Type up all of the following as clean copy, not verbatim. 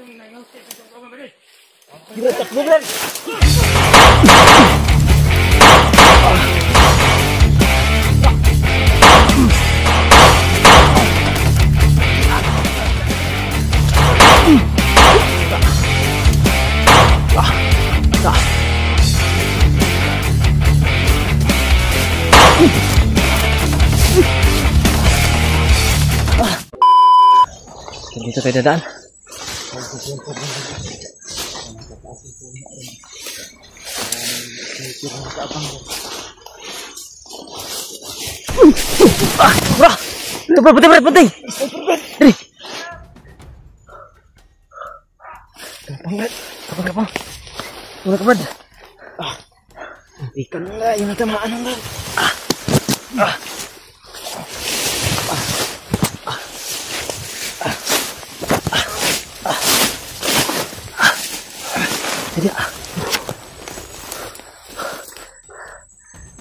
Gila, takbo, Brad. Dito tayo dadaan. Bro! Ito bro, putih, putih! Dari! Kapang. Muna kapag. Ikan na, yung natamaan ng lang. Jadi,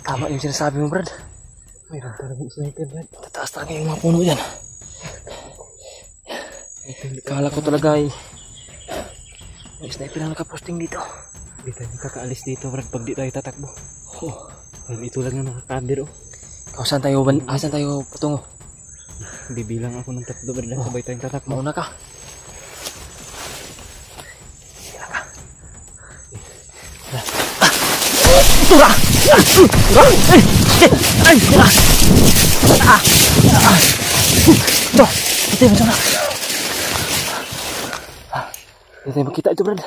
tama yung sinasabi mo, Brad. Mayroon talagang sniper, Brad. Tataas talaga yung mga puno yan. Kala ko talaga ay may sniper na nakaposting dito. Hindi tayo kakaalis dito, Brad, pag di tayo tatakbo. Well, ito lang yung nakakader, oh. Saan tayo patungo? Bibilang ako ng tatlo, Brad. Sabay tayong tatakbo. Mauna ka. Turah! Tuh, kita yang sana. Kita makita itu, Brad.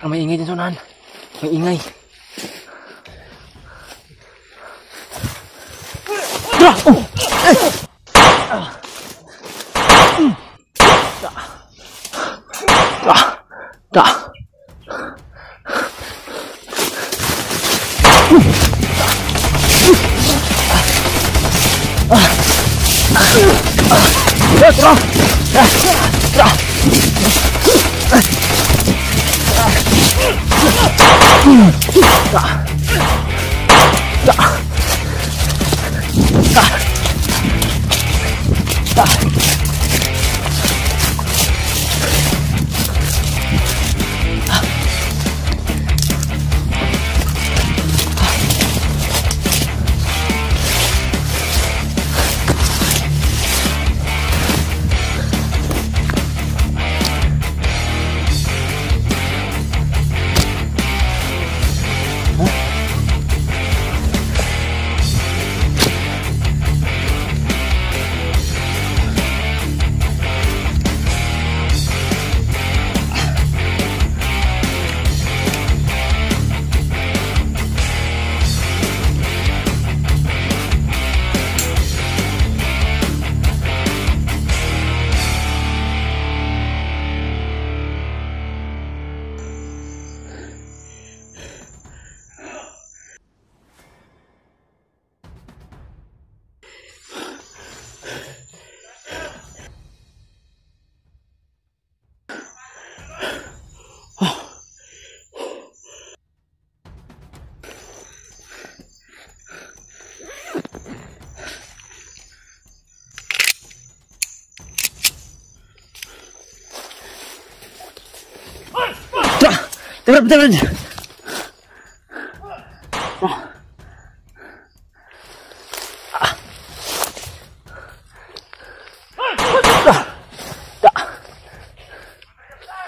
May ingay din sunahan. May ingay. Turah! Betul.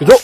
Igo.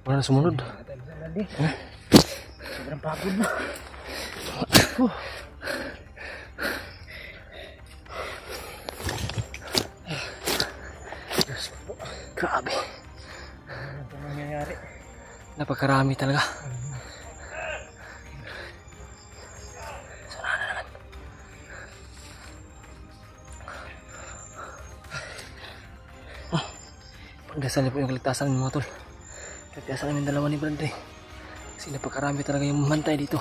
Mana sumunod? Sobrang pagod na. Grabe. Ano nangyayari? Napakarami talaga. Sana na naman. Pagdasal niyo po yung kaligtasan ng mga tol. Kaligtasan namin dalawa ni Brad eh. Kasi napakarami talaga yung mantay dito.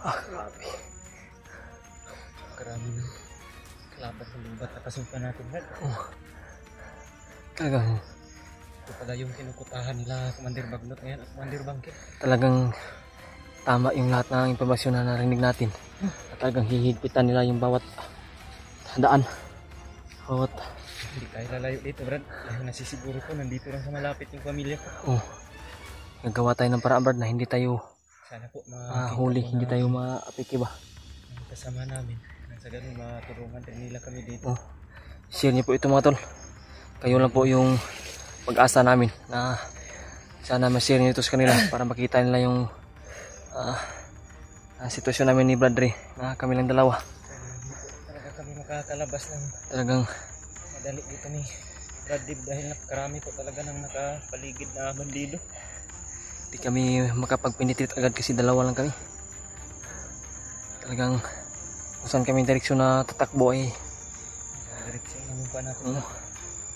Grabe. Karami ng kalaban ng lumbat na kasuntan natin, Brad. Talagang, Ito pala yung kinukutahan nila Commander Bagnot ngayon at Commander Bangkit. talagang tama yung lahat ng impormasyon na narinig natin. At talagang hihigpitan nila yung bawat daan. Bawat, Hindi tayo lalayo dito, Brad. Dahil nasisiguro ko nandito lang sa malapit yung pamilya ko. nagawa tayo ng paraan Brad na hindi tayo Sana po huli, hindi tayo maapiki ba. ang kasama namin. Nang sa ganun matulungan din nila kami dito. Share niyo po ito mga tol. Kayo lang po yung pag-asa namin na sana ma-share niyo ito sa kanila para makita nila yung sitwasyon namin ni Brad Ray na kami lang dalawa. Talaga kami makakalabas ng Talagang madali dito ni Brad Dib dahil napakarami po talaga ng nakapaligid na bandido. di kami makapag-penetrate agad kasi dalawa lang kami. Talagang kung saan kami direksyon na tatakbo ay Direksyon naman pa natin.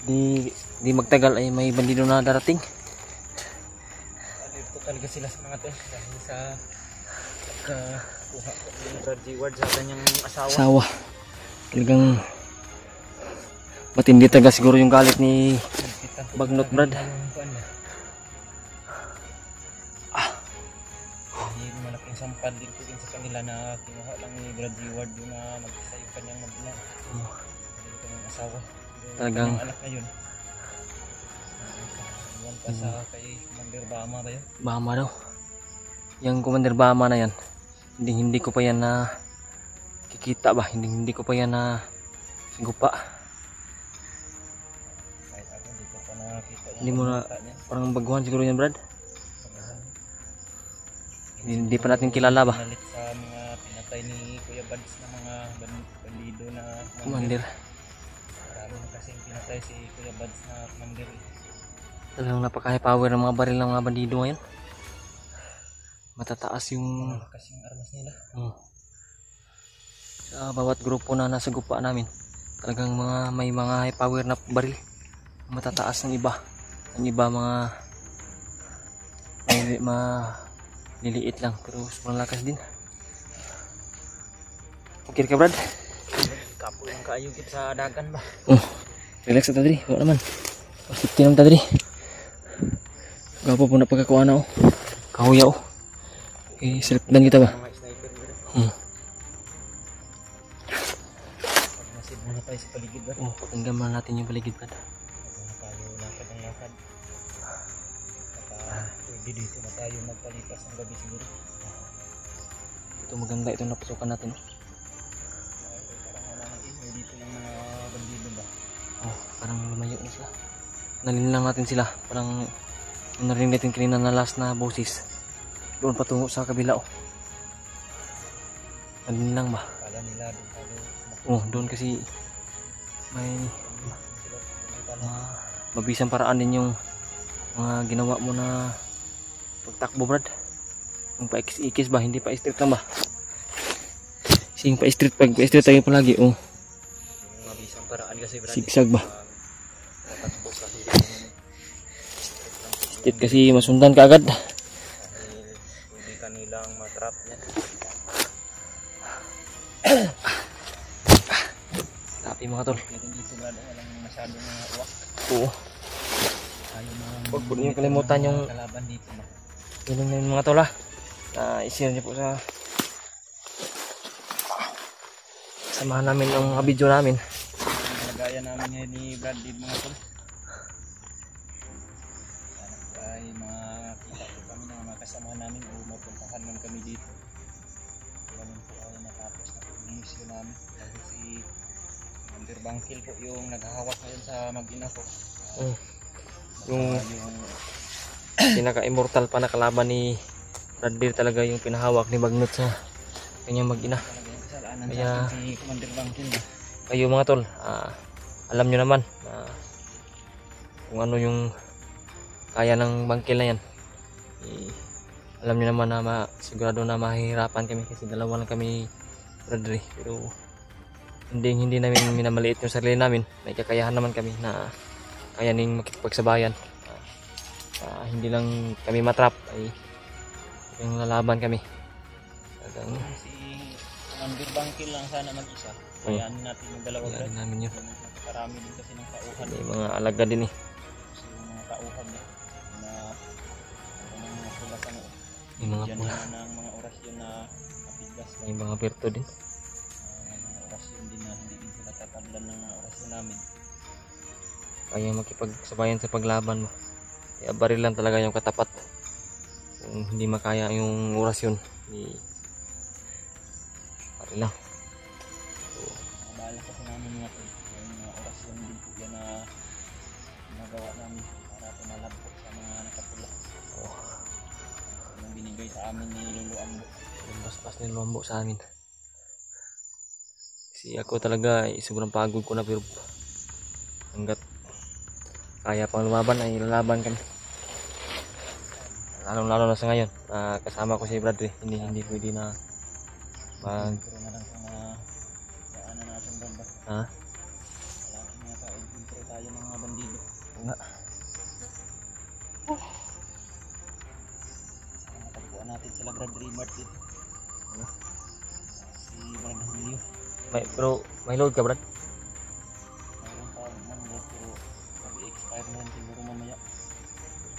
di magtagal ay may bandido na darating. Alito talaga sila sa mga to dahil sa kuha ko yung Brad Ward sa kanyang asawa. Sawa. Talagang matindi talaga siguro yung galit ni Bagnot, Brad. Hindi malaking sampad dito din sa kanila na kinuha lang ni Brad Ward yung mag-isa yung kanyang mag-ina. Yung kanyang asawa. Talagang Yung anak na yun. Iwan pa sa kay Commander Bama ba yun? Bama daw. Yung Commander Bama na yan. Hindi ko pa yan na kikita ba? Hindi ko pa yan na sigupa. Kahit ako hindi ko pa nakita yung Hindi mo na bata niya. parang baguhan siguro yan Brad. Hindi pa natin kilala ba? Pinalit sa mga pinatay ni Kuya Bads na mga bandido na Commander. Marami na kasing pinatay si Kuya Bads na commander. Talagang napaka-high power ng mga baril ng mga bandido ngayon. Matataas yung Kasi yung armas nila. sa bawat grupo na nasa gupa namin. Talagang may mga high power na baril. Matataas ng iba. Ang iba mga liliit lang pero sobrang lakas din. Okay ka Brad? Kapo yung kaayugit sa dagan ba? Relax na tadri. Wala naman. Pasipti naman tadri. Gapo po na pagkakuha na kahuya silipdan kita ba? Mga sniper ba? Masid muna tayo sa paligid ba? Pakinggan muna natin yung paligid Brad. Muna tayo lakad ng lakad. Pwede dito na tayo magpalipas ng gabi siguro. Ito maganda itong napasukan natin. Parang wala nang ingay dito ng mga bandido ba? Parang lumayo na sila. Nalin lang natin sila. Parang narinig natin kanina na last na boses. Doon patungo sa kabila Nalin lang ba? Kala nila doon tayo. Doon kasi may mabisang paraan din yung mga ginawa mo na pagtakbo Brad. Yung pa-ikis ba? Hindi pa straight lang ba? Kasi yung pa-straight tayo palagi Yung mabisang paraan kasi Brad. Sigsag ba? Tatakbo kasi Straight kasi masundan ka agad. dahil hindi kanilang matrap yan. Tapi mga tol. Pero dito Brad walang masyadong mga uwak. Oo. Tayo mga Huwag po niyo kalimutan yung kalaban dito ba? yun na yung mga tol i-share niyo po sa samahan namin ng mga video namin. Nagaya namin ngayon ni Brad Dib mga tol. Sana ay makita po kami ng mga kasama namin o mapuntahan man kami dito. Ganun po ay natapos na po yung orasyon namin. Dahil si Commander Bangkil po yung naghahawak ngayon sa mag-ina ko. Yung Yung pinaka-immortal pa na kalaban ni Bradley talaga yung pinahawak ni Magnot sa kanyang mag-ina. talaga yung kasalanan sa Kaya- akin si Commander Bangkil na. Kayo mga tol, alam nyo naman kung ano yung kaya ng bangkil na yan. Alam nyo naman na sigurado na mahihirapan kami kasi dalawa lang kami Bradley. Pero hindi namin minamaliit yung sarili namin. May kakayahan naman kami na kayaning makipagsabayan. Hindi lang kami matrap ay yung lalaban kami. Talagang Si Commander Bangkil lang sana mag-isa. Kayaan natin yung dalawa kaya Brad. namin yun. Karami din kasi ng tauhan. May mga alaga din eh. So, yung mga tauhan niya na mga pula sa noo. May mga Diyan pula. yan ng mga orasyon na mabigas. May mga birto din. Mga orasyon din na hindi din sila tatablan ng mga orasyon namin. Kaya makipagsabayan sa paglaban mo. Kaya baril lang talaga yung katapat. Kung hindi makaya yung orasyon, baril lang. Mga bala kasi namin mga tol. Yung mga orasyon din po yan na ginagawa namin para tumalabot sa mga nakapula. Yung binigay sa amin ni Lolo Ambo. Yung basbas ni Lombo sa amin. Kasi ako talaga sobrang pagod ko na pero hanggat kaya pang lumaban ay lalaban kami. Lalo na sa ngayon. Kasama ko si Bradley. Hindi pwede na mag... Pero na lang sa mga daanan natin Brad ba? Ha? Palagi mga intro tayo ng mga bandido. Oo nga. Matagpuan natin sila Brad Rimart dito. Si Brad Julio. Pero may load ka, Brad? Mayroon pa manggod pero mag-expire na yan siguro mamaya.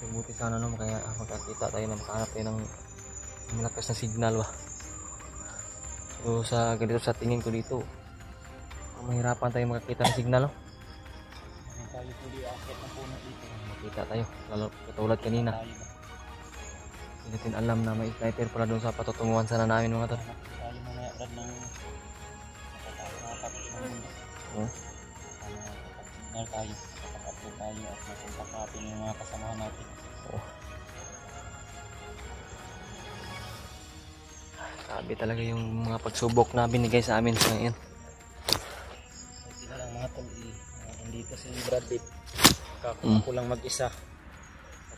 Buti sana no, kaya magkakita tayo na makahanap tayo ng malakas na signal ba. So sa ganito sa tingin ko dito, mahirapan tayo makakita ng signal no? Kung tayo po di akit na puno dito. Makita tayo, lalo katulad kanina. Tayo ba? Hindi natin alam na may sniper pala doon sa patutunguhan sana namin mga tol. Tayo mamaya Brad ng nakatapos ng mundo. Oo. Signal tayo. Nakapag-upload tayo at nakontak natin yung mga kasamahan natin. Sabi talaga yung mga pagsubok na binigay sa amin sa ngayon. Hindi na lang mga tol nandito si Brad Pitt. Ako lang mag-isa.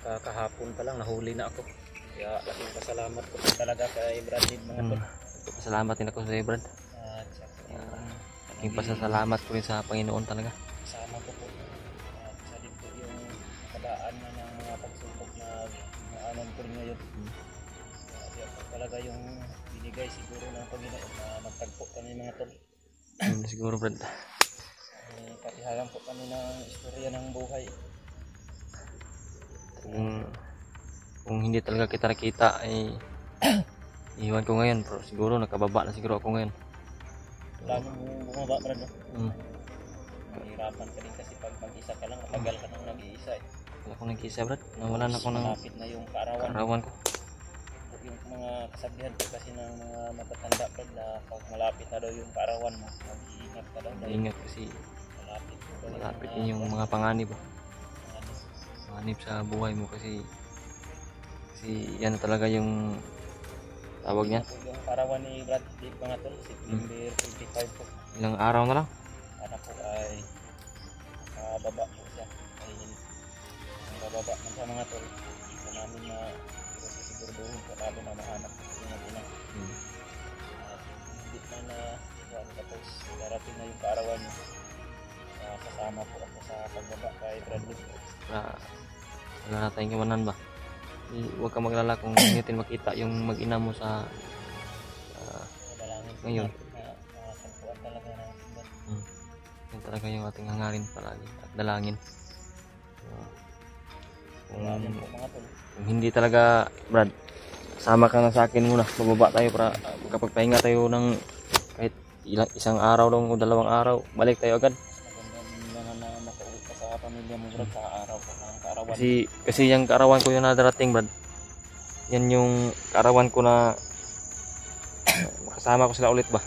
Kahapon pa lang nahuli na ako. Kaya laking pasalamat ko talaga kay Brad Pitt mga tol. Pasalamat din ako sa iyo, Brad. At sa Aking pasasalamat ko rin sa Panginoon talaga. kasama ko po. At isa din po yung kadaan na ng mga pagsubok na naanan ko rin ngayon. Kaya po talaga yung binigay siguro ng Panginoon na magtagpo kami mga tol. Siguro, Brad. Patihalan po kami ng istorya ng buhay. Kung hindi talaga kita nakita ay iwan ko ngayon, pero siguro nakababa na siguro ako ngayon. Wala nang bumaba Brad no? Mm. Mahirapan ka din kasi pag mag-isa ka lang, matagal ka nang nag-iisa eh. Wala akong nagkisa, Brad. Nawalan ako ng Malapit na yung kaarawan. karawan ko. Yung mga kasabihan po kasi ng mga matatanda Brad na pag malapit na daw yung kaarawan mo, mag-iingat ka daw dahil Ingat kasi malapit po malapit din yung mga panganib. Panganib sa buhay mo kasi yan talaga yung tawag niya. Yung kaarawan ni Brad Pitt mga tol, September 25 po. Ilang araw na lang. Sana po ay nakababa po siya. Ay nakababa man sa mga tol. Hindi po namin na siguraduhin po lalo na mahanap po yung mga at hindi na tapos darating na yung kaarawan niya. Kasama po ako sa pagbaba kay Brad Pitt. Wala na tayong iwanan ba? Huwag ka maglala kung hindi natin makita yung mag-ina mo sa Dalangin po ngayon. natin na makasagpuan talaga natin ba? Yan talaga yung ating hangarin palagi at dalangin. Dalangin po mga tol. Kung hindi talaga, Brad, sama ka na sa akin muna. Bababa tayo para kapagpahinga tayo ng kahit isang araw lang o 2 araw. Balik tayo agad. Maganda din naman na makauwi ka sa pamilya mo Brad sa araw pa ng kaarawan. Kasi yung kaarawan ko yung nadarating, Brad. Yan yung kaarawan ko na makasama ko sila ulit ba.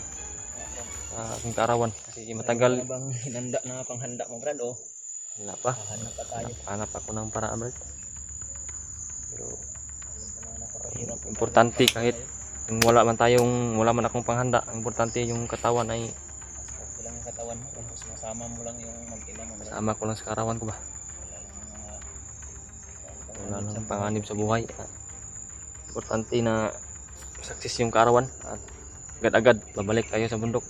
sa aking kaarawan kasi matagal. Wala bang hinanda na panghanda mo, Brad? O, Wala pa. hahanap pa tayo. Hanap ako ng paraan, Brad. Pero Ayun pa na napakahirap. importante kahit yung wala man akong panghanda, ang importante yung katawan ay Mas lang yung katawan mo, tapos masama mo lang yung mag-ina mo. Brad. sama ko lang sa kaarawan ko ba. Wala nang panganib sa buhay. Importante na success yung kaarawan at agad-agad babalik tayo sa bundok.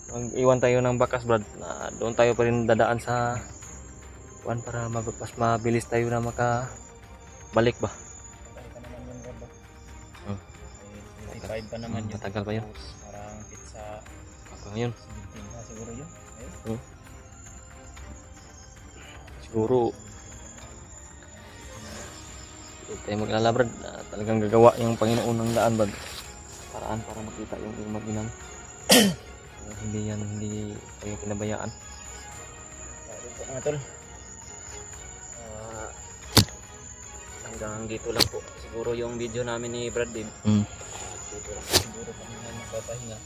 Mag-iwan tayo ng bakas, Brad. Doon tayo pa rin dadaan sa kuan para mas mabilis tayo na makabalik ba. Matagal pa naman yun, Brad. Hmm. 25 pa naman yun. Matagal pa yun. Tapos parang pizza Ako ngayon. 17 na siguro yun. Siguro hindi tayo mag-alala, Brad. Talagang gagawa yung Panginoon ng daan, Brad. Paraan para makita yung iyong mag-inang. Hindi tayo pinabayaan. Sabi po mga tol. Hanggang dito lang po. Siguro yung video namin ni Brad din. Dito lang po siguro kami na magpapahinga.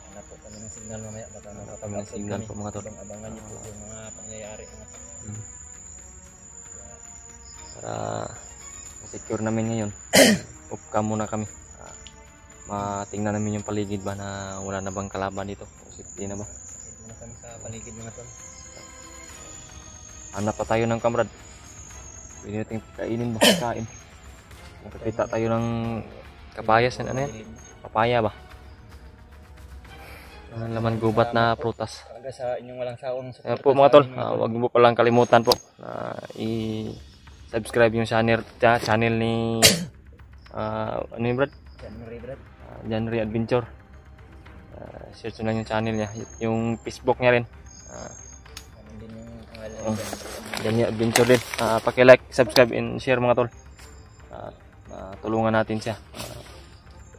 Hanap po kami ng signal mamaya. Baka makapag-upload Signal kami. po mga tol. Abangan niyo po yung mga pangyayari. Para secure namin ngayon. Upcam muna kami. Matingnan namin yung paligid ba na wala na bang kalaban dito. Safety na ba? Dito na kami sa paligid mga tol. Hanap pa tayo ng kamrad. Pwede natin kainin ba? Kain. Nakakita tayo ng kapayas. Ano yan? Papaya ba? Laman gubat na prutas. Talaga sa inyong walang sawang Ayan suporta po mga sa tol. amin, mga tol. Huwag mo po lang kalimutan po na i-subscribe yung channel ni ano yung Brad? January, Brad. January Adventure. Search nyo lang yung channel niya. Yung Facebook niya rin. Ganun din yung pangalan ni January. January Adventure din. Paki-like, subscribe, and share mga tol. Tulungan natin siya.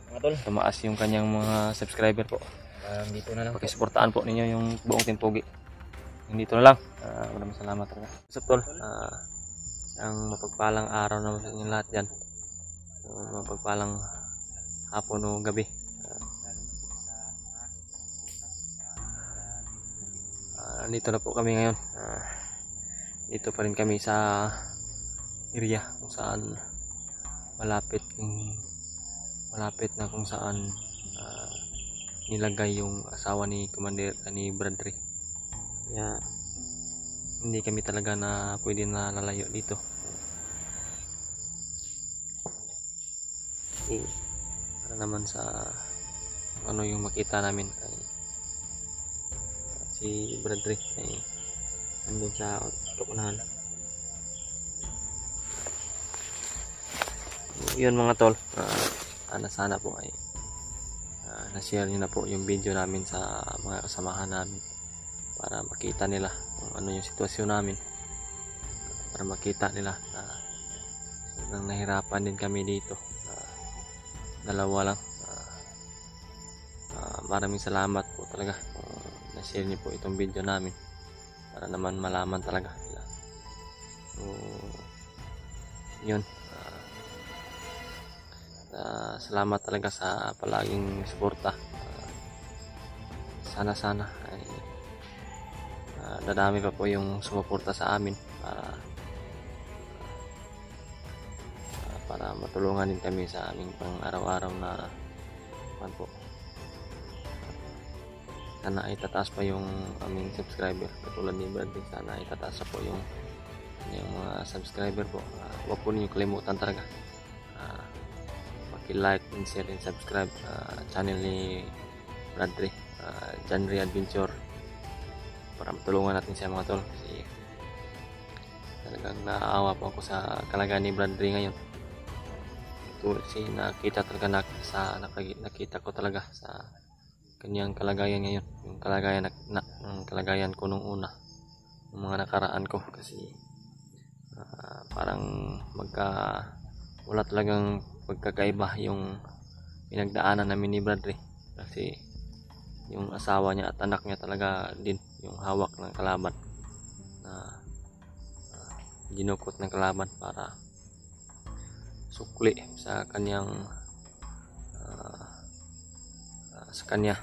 Mga tol. Tumaas yung kanyang mga subscriber po. Dito na lang po. Pakisuportaan po ninyo yung buong Team Pogi. Dito na lang. Maraming salamat talaga. What's up tol? Isang mapagpalang araw naman sa inyo lahat dyan. Mapagpalang hapon o gabi. Dito na po kami ngayon. Dito pa rin kami sa area kung saan malapit na kung saan nilagay yung asawa ni Commander ni Bradley. Kaya hindi kami talaga na pwede na lalayo dito. Para naman sa ano yung makita namin ay si Bradley ay nandun sa tukunahan. Yun mga tol, sana po ay na-share nyo na po yung video namin sa mga kasamahan namin para makita nila kung ano yung sitwasyon namin, para makita nila na nahirapan din kami dito. Dalawa lang. Maraming salamat po talaga kung na-share nyo po itong video namin para naman malaman talaga nila. So, yun. Salamat talaga sa palaging suporta. Sana ay dadami pa po yung sumuporta sa amin para matulungan din kami sa aming pang araw-araw na po. Sana ay tataas pa yung aming subscriber katulad ni Bradley. Sana ay tataas pa po yung mga subscriber po. Huwag po ninyo kalimutan talaga like and share and subscribe channel ni Bradley, January Adventure, para matulungan natin siya mga tol, kasi talagang naaawa po ako sa kalagayan ni Bradley ngayon. Kasi nakita ko talaga sa kanyang kalagayan ngayon, yung kalagayan ko nung una, yung mga nakaraan ko, kasi parang wala talagang pagkakaiba yung pinagdaanan namin ni Bradley, kasi yung asawa niya at anak niya talaga din yung hawak ng kalaban na ginukot ng kalaban para sukli sa kanyang sa kanya.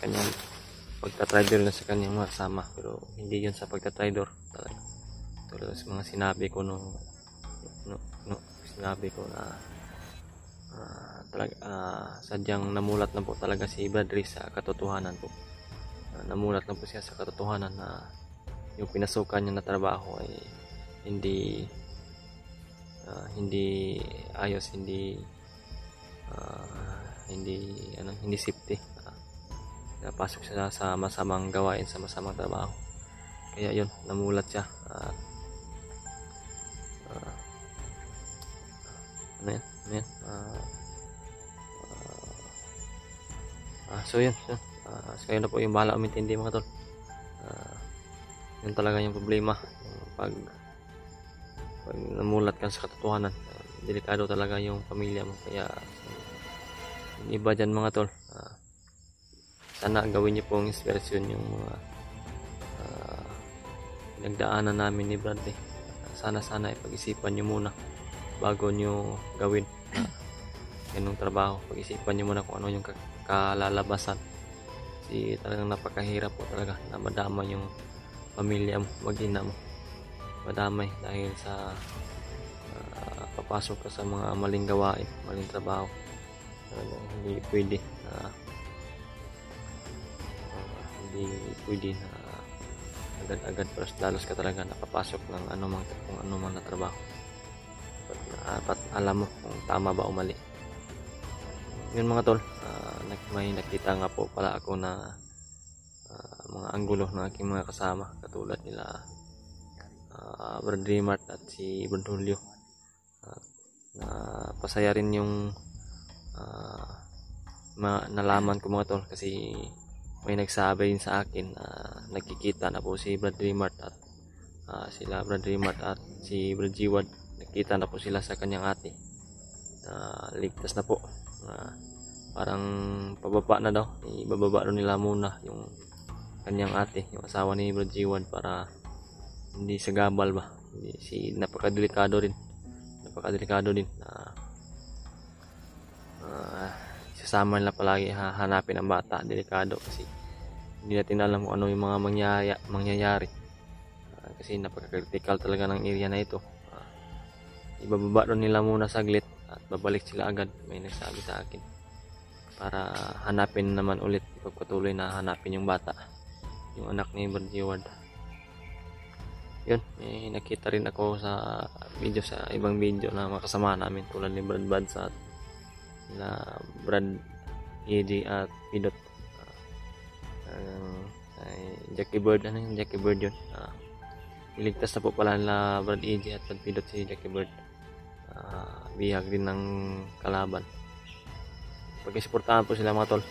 kanyang pagtatraidor na sa kanyang mga kasama, pero hindi yun sa pagtatraidor talaga. Tulad sa mga sinabi ko sinabi ko na talaga sadyang namulat na po talaga si Bradley sa katotohanan po. Namulat na po siya sa katotohanan na yung pinasukan niya na trabaho ay hindi ayos, hindi safety. Napasok siya sa masamang gawain, sa masamang trabaho. Kaya yun, namulat siya. So yun. So kayo na po yung bahala umintindi mga tol. Yun talaga yung problema. Pag namulat ka sa katotohanan, delikado talaga yung pamilya mo. Kaya yung iba dyan mga tol, sana gawin niyo pong inspirasyon yung mga nagdaanan namin ni Bradley. Sana ipag-isipan niyo muna bago niyo gawin ganung trabaho. Pag-isipan niyo muna kung ano yung kalalabasan. Kasi talagang napakahirap po talaga na madamay yung pamilya mo, mag-ina mo. Madamay dahil sa papasok ka sa mga maling gawain, maling trabaho. Hindi pwede na agad-agad, pero dalos ka talaga napapasok ng kung anumang na trabaho. Dapat alam mo kung tama ba o mali. Yun mga tol, may nakita nga po pala ako na mga anggulo ng aking mga kasama, katulad nila Brad Rimart at si Brad Julio. Na pasaya rin yung nalaman ko mga tol, kasi may nagsabi rin sa akin na nakikita na po si Brad Rimart at sila Brad Rimart at si Brad Jiwad, nakita na po sila sa kanyang ate. Ligtas na po. Parang pababa na daw, ibababa nila muna yung kanyang ate, yung asawa ni Brad Jiwad, para hindi sagabal ba. Napakadelikado din isasama nila palagi, hahanapin ang bata. Delikado kasi hindi natin alam kung ano yung mga mangyayari, kasi napaka-critical talaga ng area na ito. Ibababa ron nila muna saglit at babalik sila agad, may nagsabi sa akin, para hanapin naman ulit, ipagpatuloy na hanapin yung bata, yung anak ni Brad Jiwad. Yun, nakita rin ako sa ibang video na makasama namin, tulad ni Brad Bads at na Brad ED at Pidot. Jackie Bird, Jackie Bird yun. Iligtas na po pala nila Brad ED at Brad Pidot si Jackie Bird. Bihag din ng kalaban. Pag-suportahan po sila mga tol.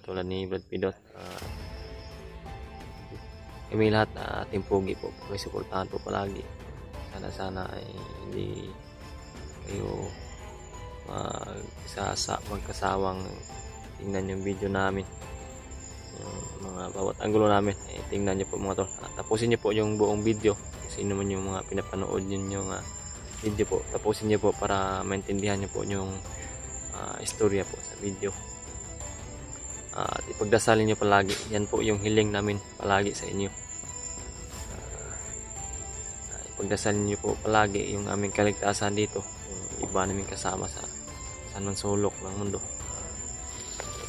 Tulad ni Brad Pidot. Kami lahat ating pogi po, pag-suportahan po palagi. Sana ay hindi kayo magkasawang tingnan yung video namin, yung mga bawat anggulo namin. Tingnan nyo po mga tol. Tapusin nyo po yung buong video, sino man yung mga pinapanood nyo yung video po. Tapusin nyo po para maintindihan nyo po yung istorya po sa video. At ipagdasalin nyo palagi. Yan po yung hiling namin palagi sa inyo. Ipagdasalin nyo po palagi yung aming kaligtasan dito, yung iba namin kasama sa anong sulok ng mundo,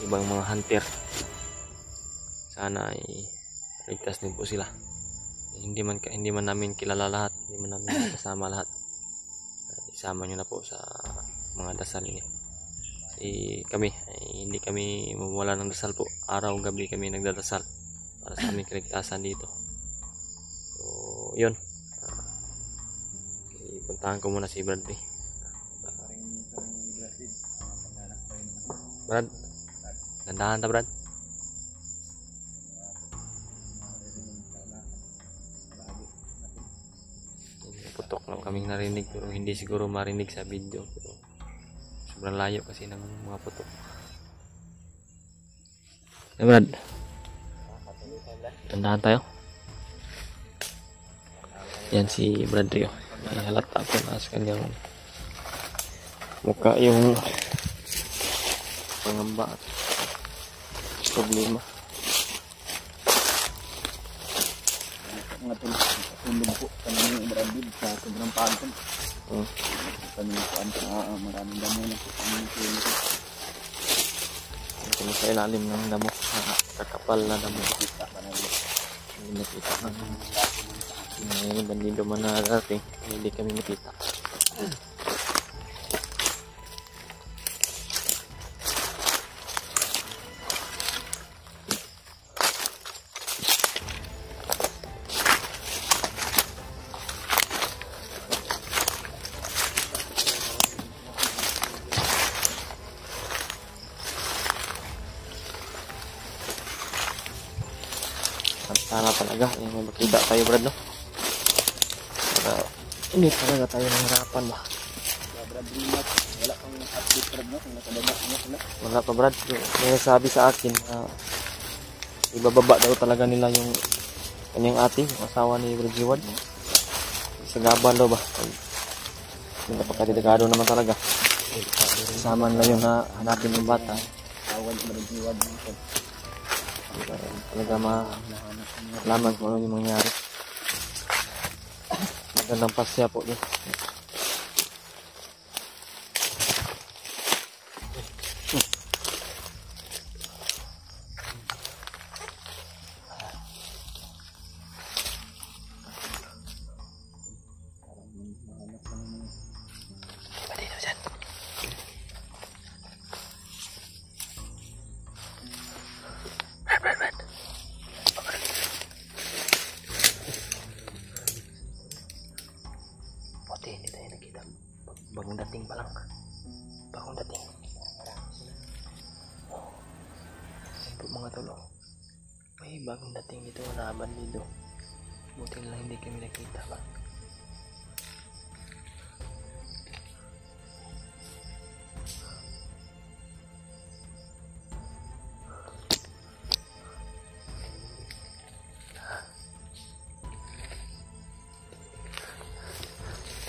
ibang mga hunter. Sana ay ligtas din po sila. Hindi man namin kilala lahat, hindi man namin kasama lahat. Isama nyo na po sa mga dasal niyo. Kami hindi kami mawala ng dasal po. Araw gabi kami nagdadasal para sa aming kaligtasan dito. So yun, puntahan ko muna si Bradley. Brad, gandahan ta Brad. Putok lang kaming narinig, pero hindi siguro marinig sa video, pero sobrang layo kasi ng mga putok. Brad, gandahan tayo. Yan si Bradley. May halata po na sa kanyang mukha yung pangamba. problema. Mga tulog po kami yung Brandon sa sobrang pagod. Kami maraming damo na po kami tulog. Kami sa ilalim ng damo, kakapal na damo. Kita ka na rin. Hindi nakita ng bandido man na dati, hindi kami nakita. Sana talaga yung may makita tayo, Brad, no? Para hindi talaga tayo nangarapan ba? Brad, wala kang update, Brad, no? Kung nasa baba niya sila. Wala pa, Brad. May nagsabi sa akin na ibababa daw talaga nila yung kanyang ate, yung asawa ni Brad Jiwad. Sa gaban daw ba? Hindi pa kadelikado naman talaga. Kasama na yun na hanapin yung bata. Awan ni Brad Jiwad. Talaga malaman kung ano yung mangyari. Magandang pasya po din. Hindi tayo nakita. Bagong dating pa lang. Bagong dating. Siyempre mga tolo. May bagong dating dito na bandido. Buti na lang hindi kami nakita ba.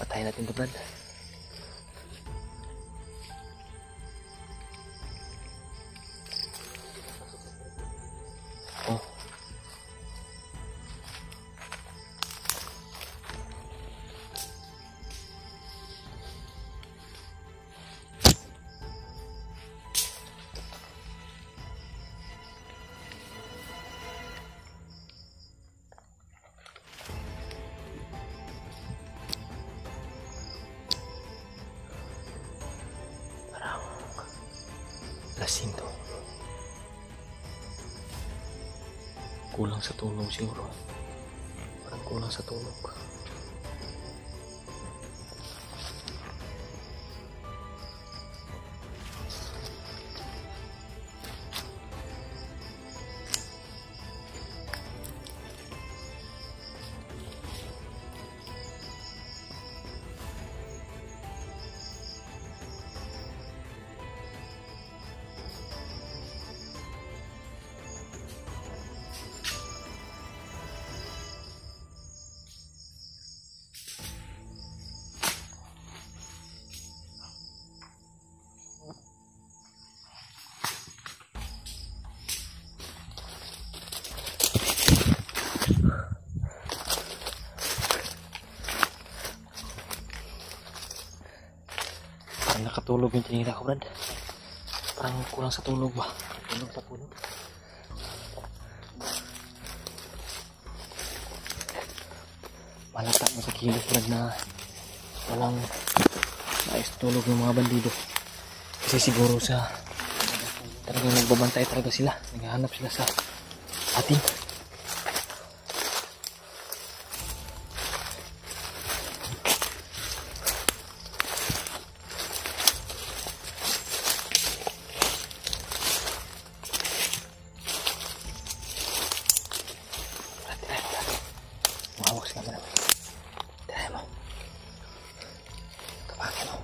Patayin natin ito, Brad. Oh. Lasing to. Kulang sa tulog siguro. Parang kulang sa tulog. Nakatulog yung tinira ko, Brad. Parang kulang sa tulog ba? Tulog sa tulog. Malata mo sa kilos, Brad, na walang naayos tulog ng mga bandido. Kasi siguro sa talagang nagbabantay talaga sila. Naghahanap sila sa atin. Hawak sa camera. Tirahin mo. Kapakin mo.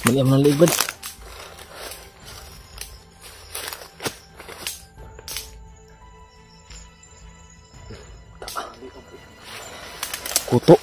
Balian mo ng liig, Brad. kuto.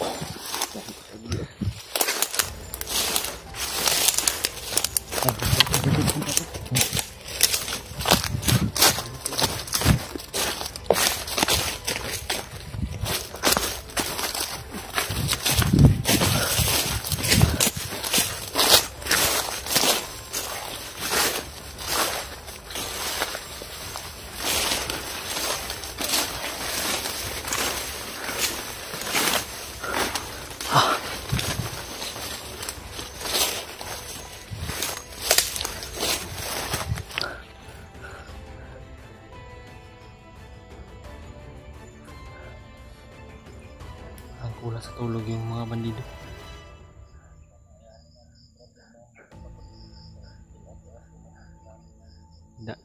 Ang kulang sa tulog yung mga bandido.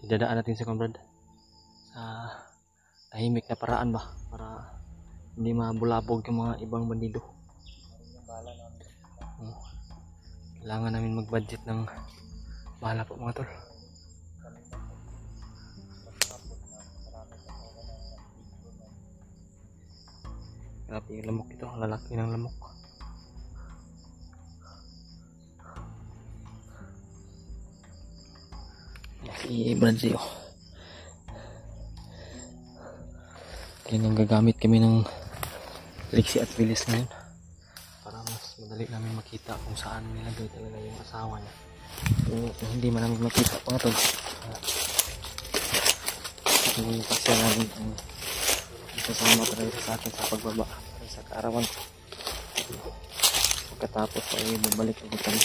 Idadaan natin sa Brad sa tahimik na paraan ba para hindi mabulabog yung mga ibang bandido. Kailangan namin mag-budget ng bala po mga tol. Grabe yung lamok ito, ang lalaki ng lamok. Si Bradley oh. Kaya nang gagamit kami ng Lexi at Willis ngayon para mas madali namin makita kung saan nilagay talaga yung asawa niya. Kung hindi man namin makita mga tol, hindi pasya namin ang isasama talaga sa akin sa pagbaba para sa kaarawan. Pagkatapos ay babalik ulit kami.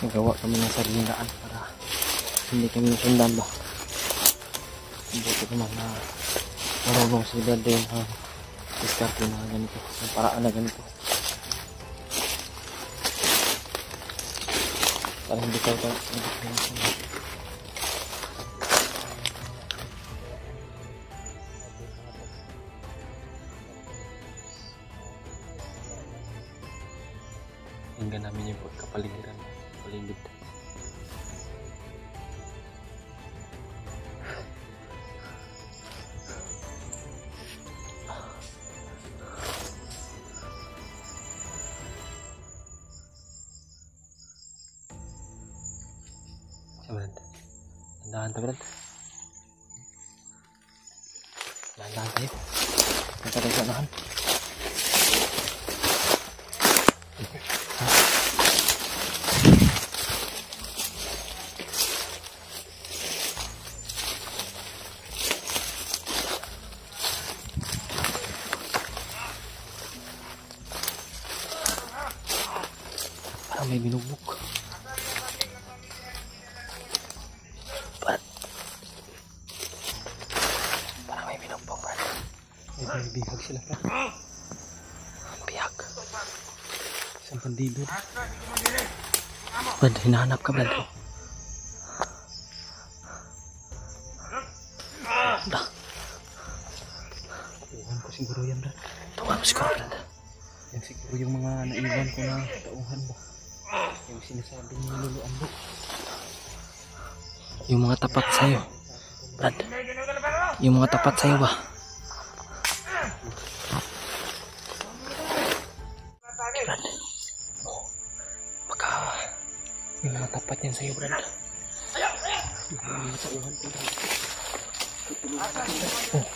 Nagawa kami ng sariling daan para hindi kami nasundan ba. Buti naman na marunong si Dad din ang diskarte na ganito, ang paraan na ganito para hindi ka hingga namin yung pagkapaligiran paligid. Brad, dahan-dahan ta Brad. Dahan-dahan tayo. Punta tayo sa unahan. Parang may binugbog. Parang may binugbog, Brad. May bihag sila, Brad. Ang bihag. Isang bandido. Brad, hinahanap ka, Brad. Tuhan ko siguro yan, Brad. Tuhan ko siguro, Brad. Yan siguro yung mga naiwan ko na tauhan ba. Yung sinasabing niluluan mo. Yung mga tapat sa'yo, Brad. Yung mga tapat sa'yo ba? Brad. Oh, baka yung mga tapat yan sa'yo, Brad. Yung mga tauhan ko. Oh.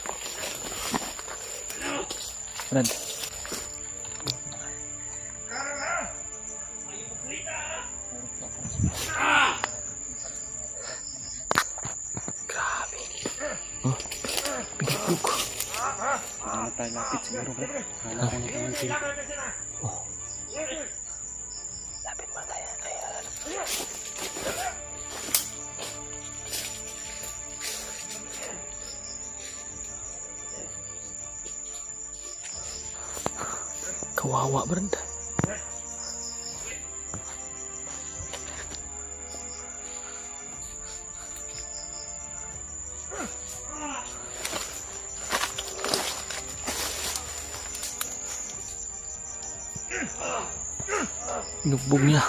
Brad. Grabe. Oh, pinagpug. Hindi tayo lapit siguro, Brad. Hanap ko na tayo ng sila. Oh. Lapit mo tayo. Ayan. Kawawa, Brad. Nugbog niya.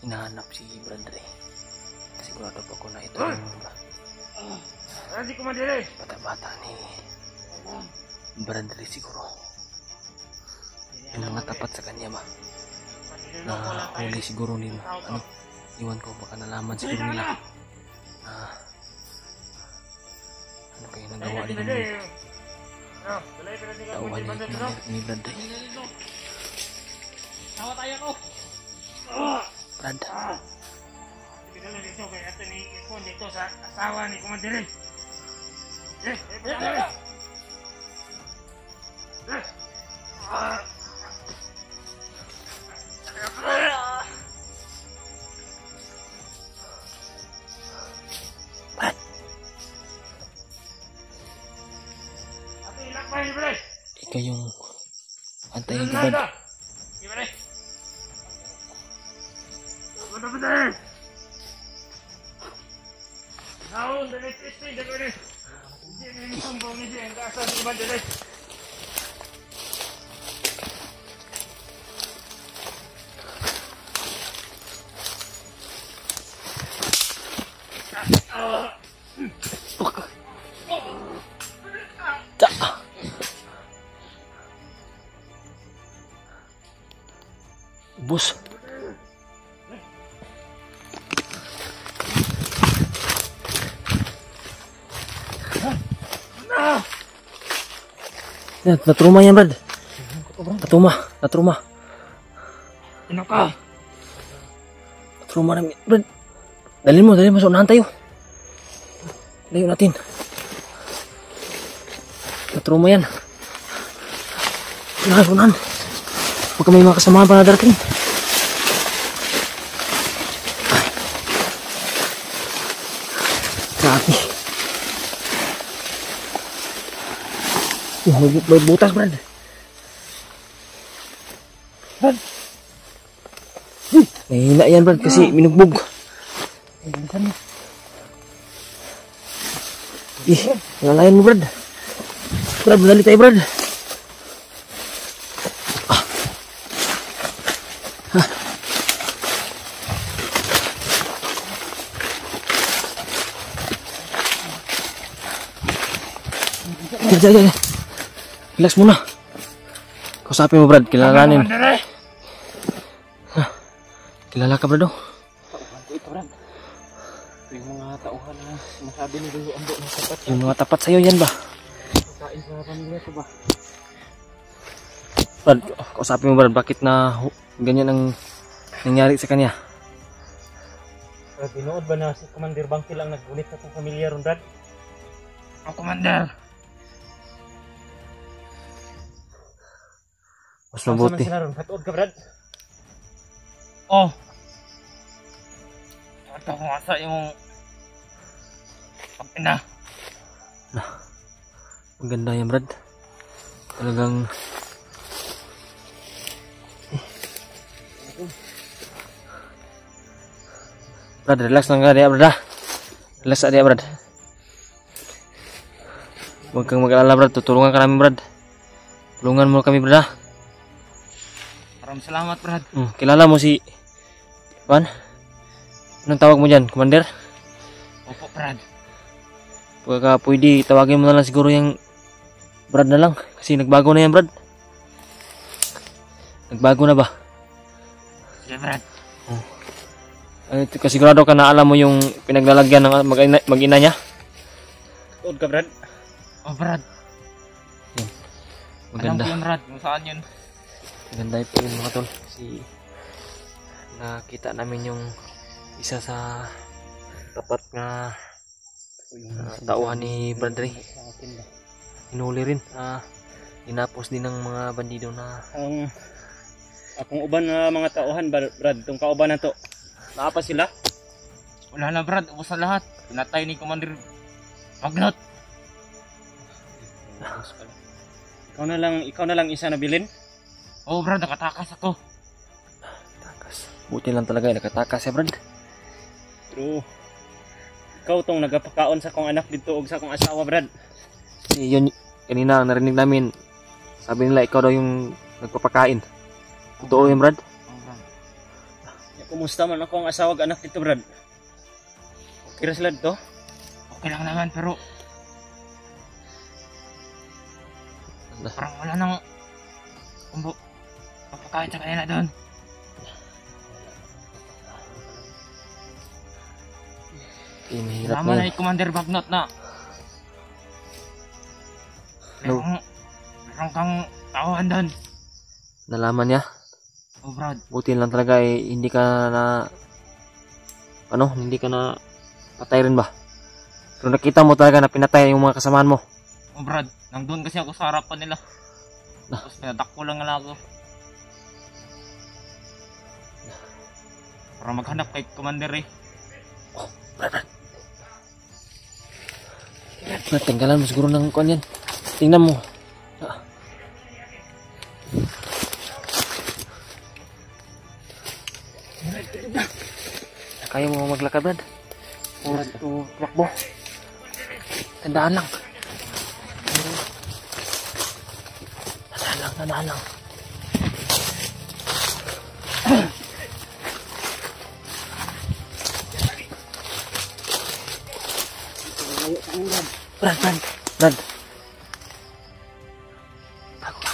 Hinahanap si Brandre. Sigurado pa ko na ito yung bata-bata ni Brandre siguro. Yung mga tapat sa kanya ba? Na huli siguro nila. Ano? Iwan ko baka nalaman siguro nila. Ano kayo nagawa nila ng tauhan ni Brandre? Tawa tayo ko. Brad. Pinala dito kay ato ni Ipon dito sa asawa ni Kumandiri. Ikaw yung antayin ko, Brad. Naon dali testi dali. Hindi sumbong ni siya ang kaasa ni Kumandiri. Bus. Natruma yan, Brad. Natruma. Ano ka? Natruma na, Brad. Dalhin mo, sa unahan tayo. Layo natin. Natruma yan. Unahan. Huwag ka may mga kasamahan pa na darating. Grabe. May butas, Brad. Nahihina yan, Brad, kasi minugbog. Nalalayan mo, Brad. Brad, madali tayo, Brad. Jangan. Relax muna. Kausapin mo, Brad. Kilalanin. Kilala ka, Brad. Ito, Brad. Yung mga tauhan na masabi ni Dulo Ambo na tapat. Yung mga tapat sa'yo yan ba? Kain sa pamilya ko ba? Brad, kausapin mo, Brad. Bakit na ganyan ang nangyari sa kanya? Brad, binood ba na si Commander Bangkil ang naggulit sa itong pamilya ron, Brad? Oh, Commander! Mas mabuti. Katuod ka, Brad? Oh! Ito kung asa yung pagpina. Maganda yan, Brad. Talagang Brad, relax lang ka dia, Brad. Relax dia, Brad. Huwag kang mag-alala, Brad. Tutulungan ka namin, Brad. Tulungan mo kami, Brad. Maraming salamat, Brad. Kilala mo si Juan? Anong tawag mo dyan, Commander? Opo, Brad. Pagka pwede, tawagin mo na lang siguro yung Brad na lang. Kasi nagbago na yan, Brad. Nagbago na ba? Sige, Brad. Kasigurado ka na alam mo yung pinaglalagyan ng mag-ina niya? Tuod ka, Brad? Oh, Brad. Yan. Maganda. Alam ko yun, Brad. Kung saan yun? Maganda po yun, mga tol. Kasi nakita namin yung isa sa tapat nga tauhan ni Brandre. Hinuli rin. Inapos din ng mga bandido na Ang akong uban na mga tauhan, Brad, itong kauban na to. Naapa sila? Wala na Brad, ubos na lahat. Pinatay ni Commander Magnot. Ikaw na lang isa na bilin? Oh Brad, nakatakas ako. takas. Buti lang talaga nakatakas ya Brad. Pero ikaw tong nagapakaon sa kong anak dito og sa kong asawa, Brad. Kasi yun, kanina narinig namin, sabi nila ikaw daw yung nagpapakain. Totoo yun Brad? Oh Brad. Kumusta man ako ang asawa ug anak dito, Brad? Okay ra sila dito? Okay lang naman pero parang wala nang papakain sa kanila doon. Mahirap Tama na na yun. ni Commander Magnot na No. meron kang tauhan doon. Nalaman niya. Oh Brad. Buti lang talaga hindi ka na patay rin ba? Pero nakita mo talaga na pinatay yung mga kasamahan mo. Oh Brad, nandun kasi ako sa harapan nila. Nah. Tapos pinatakbo lang nga ako. Para maghanap kay Commander eh. Brad, tinggalan mo siguro ng kuan yan. Tingnan mo. Kaya mo maglakad Brad? O takbo? Tandaan lang. Tandaan lang. Brad. Tago ka.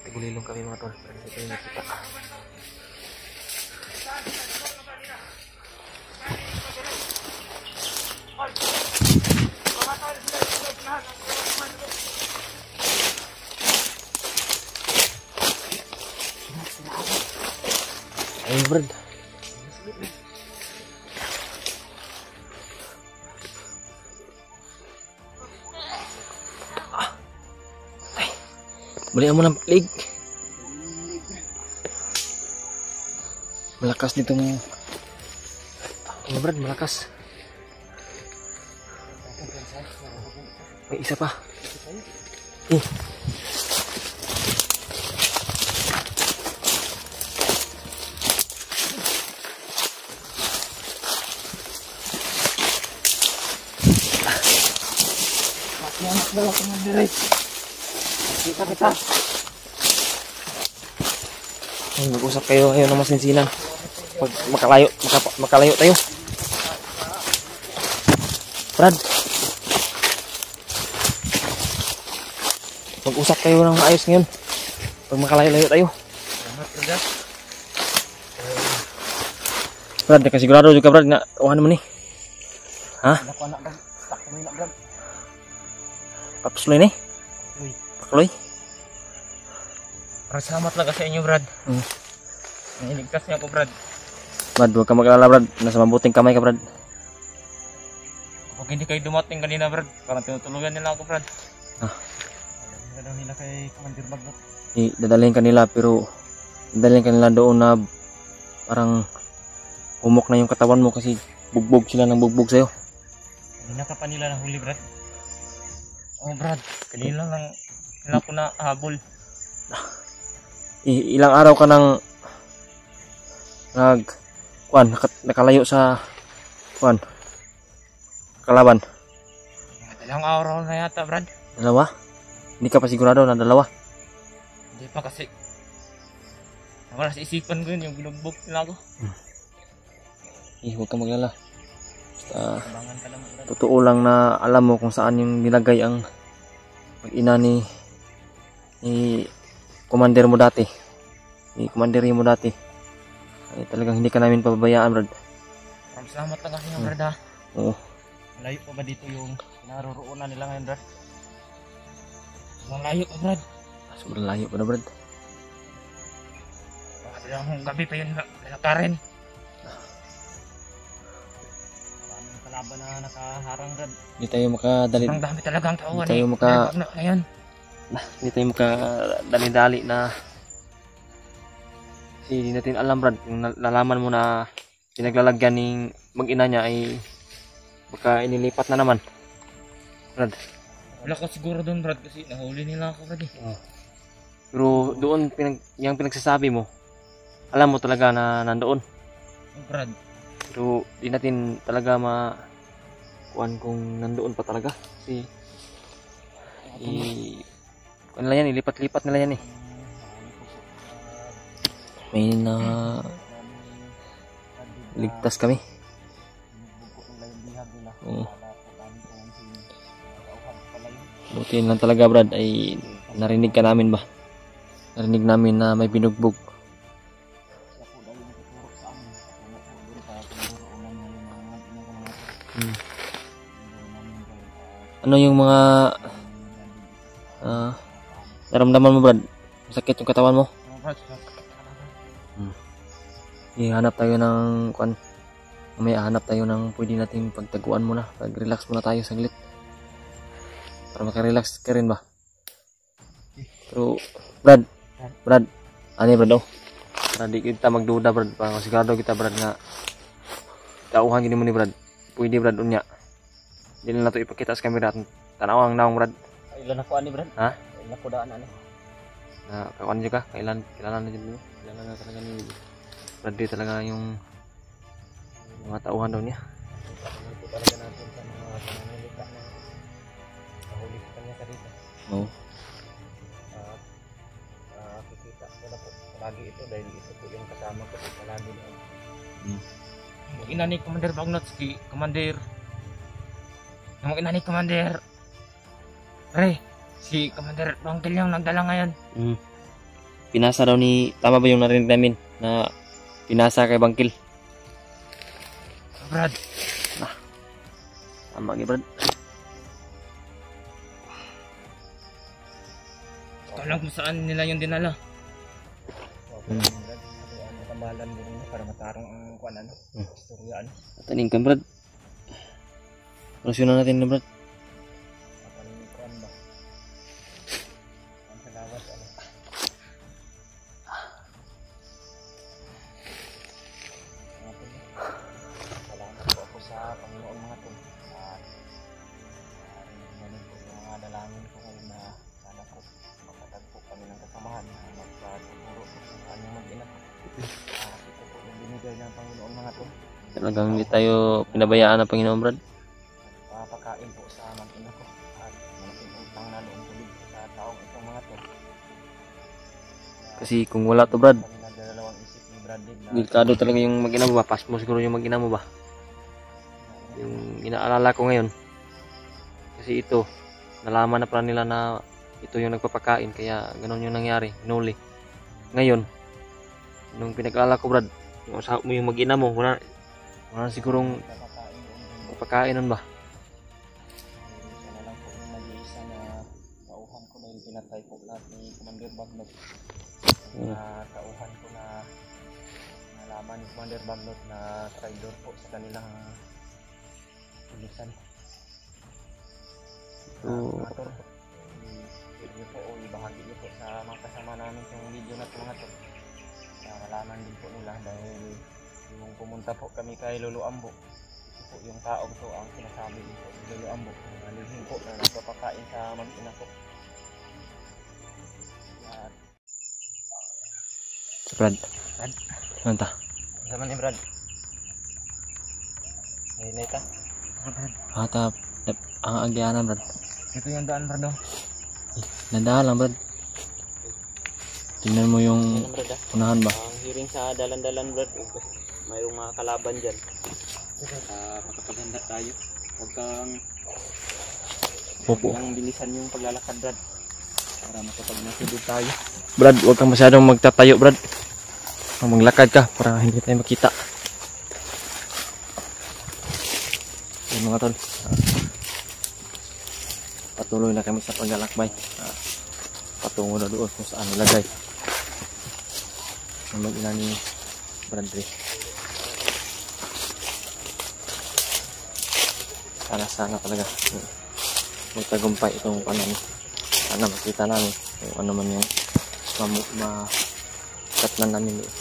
Tigulilong kami mga tol. Pero hindi kayo nakita. Ayun Brad. Balian mo ng leg. Malakas nitong Brad, malakas. May isa pa. Kita. Ay, mag-usap kayo ngayon ng masinsinan. Pag makalayo tayo. Brad. Mag-usap kayo ng maayos ngayon. Pag makalayo-layo tayo. Brad, nakasigurado juga Brad nga uhan mo ni. Ha? Papusloy ni? Papusloy? Brad, salamat lang sa inyo Brad. Nailigtas niya ako Brad. Brad, huwag ka mag-alala Brad. Nasa mabuting kamay ka Brad. Kapag hindi kayo dumating kanina Brad, parang tinutulugan nila ako Brad. Daw nila kay Commander Magnot. Dadalhin kanila pero dadalhin kanila doon na parang humok na yung katawan mo kasi bugbog sila ng bugbog sa'yo. Kanina ka pa nila nahuli Brad. Oh Brad, kanina lang nila ko na habol. Ilang araw ka nang nakalayo sa kalaban? Ilang araw na yata Brad. Dalawa? Hindi ka pa sigurado na dalawa? Hindi pa kasi wala sa isipan ko yun, yung binugbog nila ako. Huwag ka maglala. Basta Abangan ka lang Brad. totoo lang na alam mo kung saan yung nilagay ang mag-ina ni Commander mo dati. ni Commander mo dati. Ay talagang hindi ka namin pababayaan, Brad. Maraming salamat talaga sa inyo, Brad ha. Oo. Malayo pa ba dito yung naroroonan nila ngayon, Brad? Malayo pa, Brad. Sobrang layo pa na, Brad. Makadalang gabi pa yun nalakarin. Maraming kalaban na nakaharang, Brad. Hindi tayo makadali. Ang dami talagang tauhan Hindi tayo maka- ngayon. Hindi tayo makadali-dali na hindi natin alam, Brad. Kung nalaman mo na pinaglalagyan ng mag-ina niya ay baka inilipat na naman, Brad. Wala ka siguro doon, Brad, kasi nahuli nila ako, Brad eh. Pero doon yung pinagsasabi mo, alam mo talaga na nandoon. Oh, Brad. Pero di natin talaga kuan kung nandoon pa talaga. Kasi kuan nila yan, ilipat-lipat nila yan eh. May ligtas kami. Oo. Buti lang talaga, Brad, ay narinig ka namin ba? Narinig namin na may binugbog. Ano yung mga naramdaman mo, Brad? Masakit yung katawan mo? Oh, Brad. Ihanap tayo ng kuan. May hanap tayo ng pwede nating pagtaguan muna. Pag-relax muna tayo saglit. Para maka-relax ka rin ba? Pero, Brad. Ano Brad, oh? Para di kita magduda, Brad. Para sigurado kita, Brad, nga tauhan gini mo ni Brad. Pwede, Brad, unya. Hindi na ito ipakita sa camera at tanawang naong, Brad. Ilan ako ani, Brad? Ha? Ilan ako daan ani? Kakuan juga, kailan na dyan mo. Kailan na talaga ni Brad, di talaga yung mga tauhan daw niya. Ito talaga natin sa mga pananalita na nahuli sa kanya dito. Oo. Kikita ko na po palagi ito dahil ito po yung kasama ko po palagi doon. Yung ina ni Commander Bagnot, si Commander. Yung ina ni Commander Re, si Commander Bangkil yung nagdala ngayon. Pinasa daw ni, tama ba yung narinig namin na pinasa kay Bangkil? Brad. Tama kay Brad. Alam kung saan nila yung dinala. Brad, Tambalan mo rin para matarong ang kuan ano. Istorya ano. Taning kan, Brad. Solusyonan natin na, Brad. Ang kuan ba? Ang salamat ano. Salamat po ako sa Panginoon mga tol. At po yung mga dalangin ko ngayon na sana po makatagpo kami ng kasamahan na magpatuturo po sa kanyang mag-ina po. Ito po yung binigay ng Panginoon mga tol. Talagang hindi tayo pinabayaan ng Panginoon, Brad. Papakain po sa mag-ina ko at malaking utang na loob tuloy sa taong itong mga tol. Kasi kung wala to, Brad, Kami nagdalawang isip ni Bradley na delikado talaga yung mag-ina mo ba? Pas mo siguro yung mag-ina mo ba? Yung inaalala ko ngayon. Kasi ito, nalaman na pala nila na ito yung nagpapakain, kaya ganun yung nangyari, hinuli. Ngayon, nung pinag-alala ko, Brad, yung usap mo yung mag-ina mo, wala sigurong papakain doon. papakain nun ba? Siya na lang po yung mag-iisa na tauhan ko dahil pinatay po lahat ni Commander Bagnot. Tauhan ko na nalaman ni Commander Bagnot na traitor po sa kanilang pulisan. Mga tol, i-video po o ibahagi niyo po sa mga kasama namin yung video na ito mga tol. Malaman din po nila dahil yung pumunta po kami kay Lolo Ambo. Ito po yung taong to ang sinasabi dito ni Lolo Ambo. Nalihim po na nagpapakain sa mag-ina ko. At Brad. Brad? Ano ta? Zaman ni Brad. May ta? Hata, ang agyanan, Brad. Ito yung daan, Brad. Nandahan lang, Brad. Tingnan mo yung Brad, unahan ba? ang hearing sa dalan-dalan, Brad. Mayroong mga kalaban dyan. Makapaghanda tayo. Huwag kang Opo. bilisan yung paglalakad, Brad. Para makapag-nasidod tayo. Brad, huwag kang masyadong magtatayo, Brad. Maglakad ka para hindi tayo makita. Yung mga tol, patuloy na kami sa paglalakbay. Patungo na doon kung saan nilagay ang mag-ina ni Bradley. Sana talaga magtagumpay itong panan. Sana makita namin kung ano man yung katnan namin doon.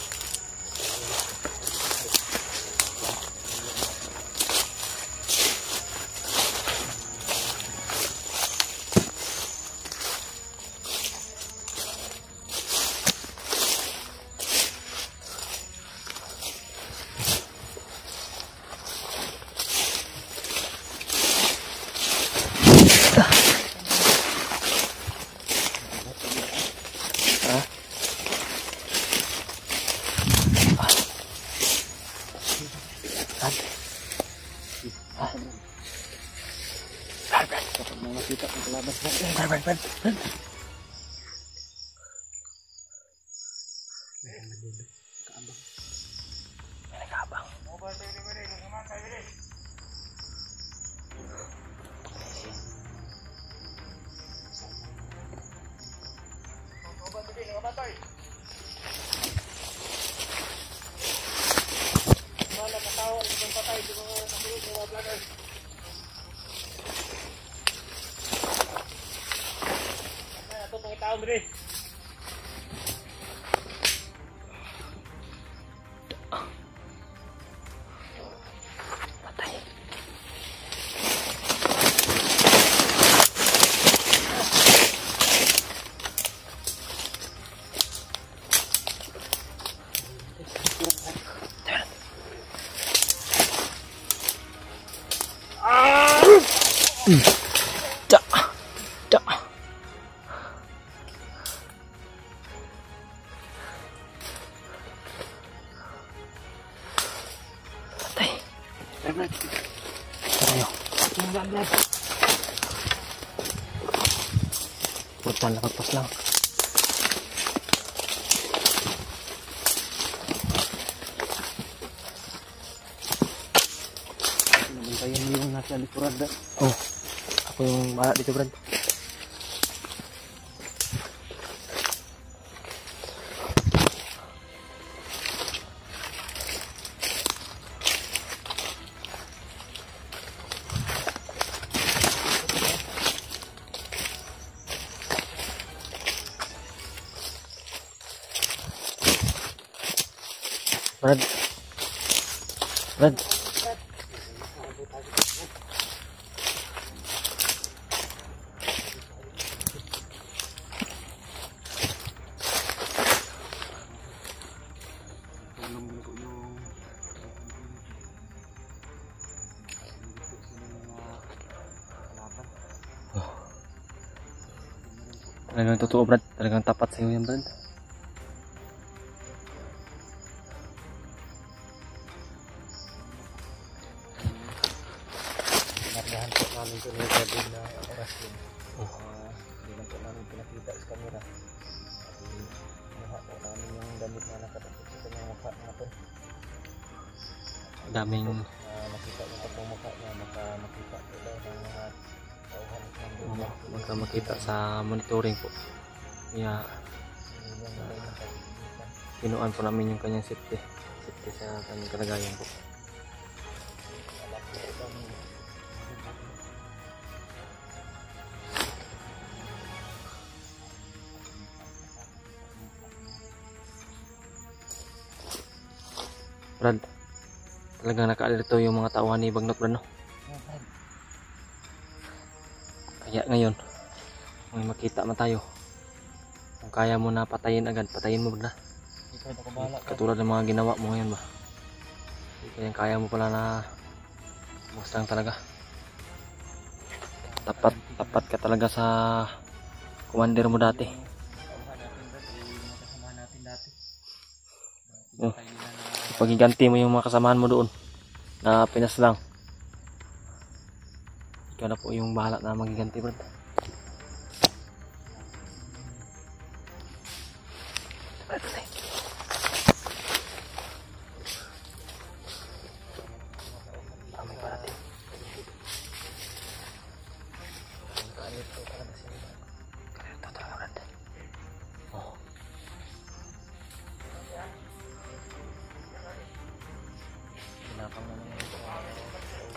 Purtan lang, pagpas lang. Nabantayan mo yung nasa likuran, Brad. Oh, ako yung bahala dito, Brad. Brad. Talagang totoo, Brad. Talagang tapat sa'yo yan, Brad. Nardahan po namin ito ng gabi na oras din. Hindi lang po namin pinakita sa camera. Kinuha po namin yung damit na nakatapos sa kanyang mukha na ito. Daming Nakita niyo pa po mukha niya, makita po daw ng mga tauhan ng buhay. magka makita sa monitoring po. Kaya pinuan po namin yung kanyang safety sa kanyang kalagayan po. Brad, talagang nakaalito yung mga tauhan ni Bagnot, Brad, no? Kaya ngayon, may makita man tayo. Kung kaya mo na patayin agad, patayin mo, Brad. Katulad ng mga ginawa mo ngayon ba? Kaya mo pala na Mustang talaga. Tapat ka talaga sa commander mo dati. Pagiganti mo yung mga kasamahan mo doon na Pinas lang. Ikaw na po yung bahala na magiganti, Brad. Ito talaga sila. Ito talaga, Brad. Oh. Pinapang na naman ito. Kinapang na naman.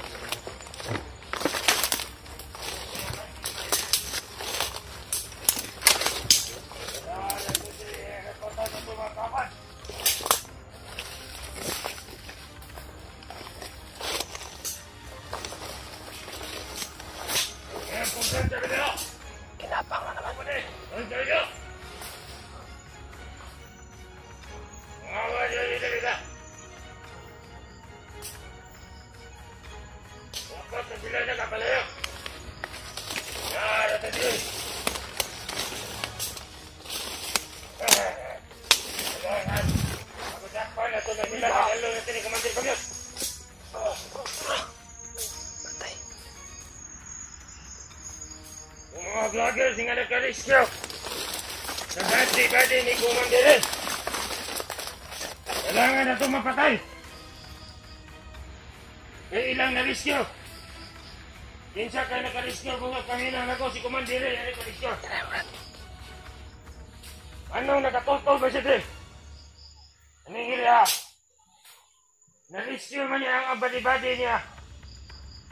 Patay. Mga vlogger, sing ada kariskyo. Sa badi ni Kumandirin. Kailangan na ito mapatay. Kaya ilang na riskyo. Kinsa kayo nakariskyo kung panginang ako si Kumandirin, yan ang kariskyo. Anong nakatultol ba siya din? Anong ha? Nariskyo man niya ang badi-badi niya.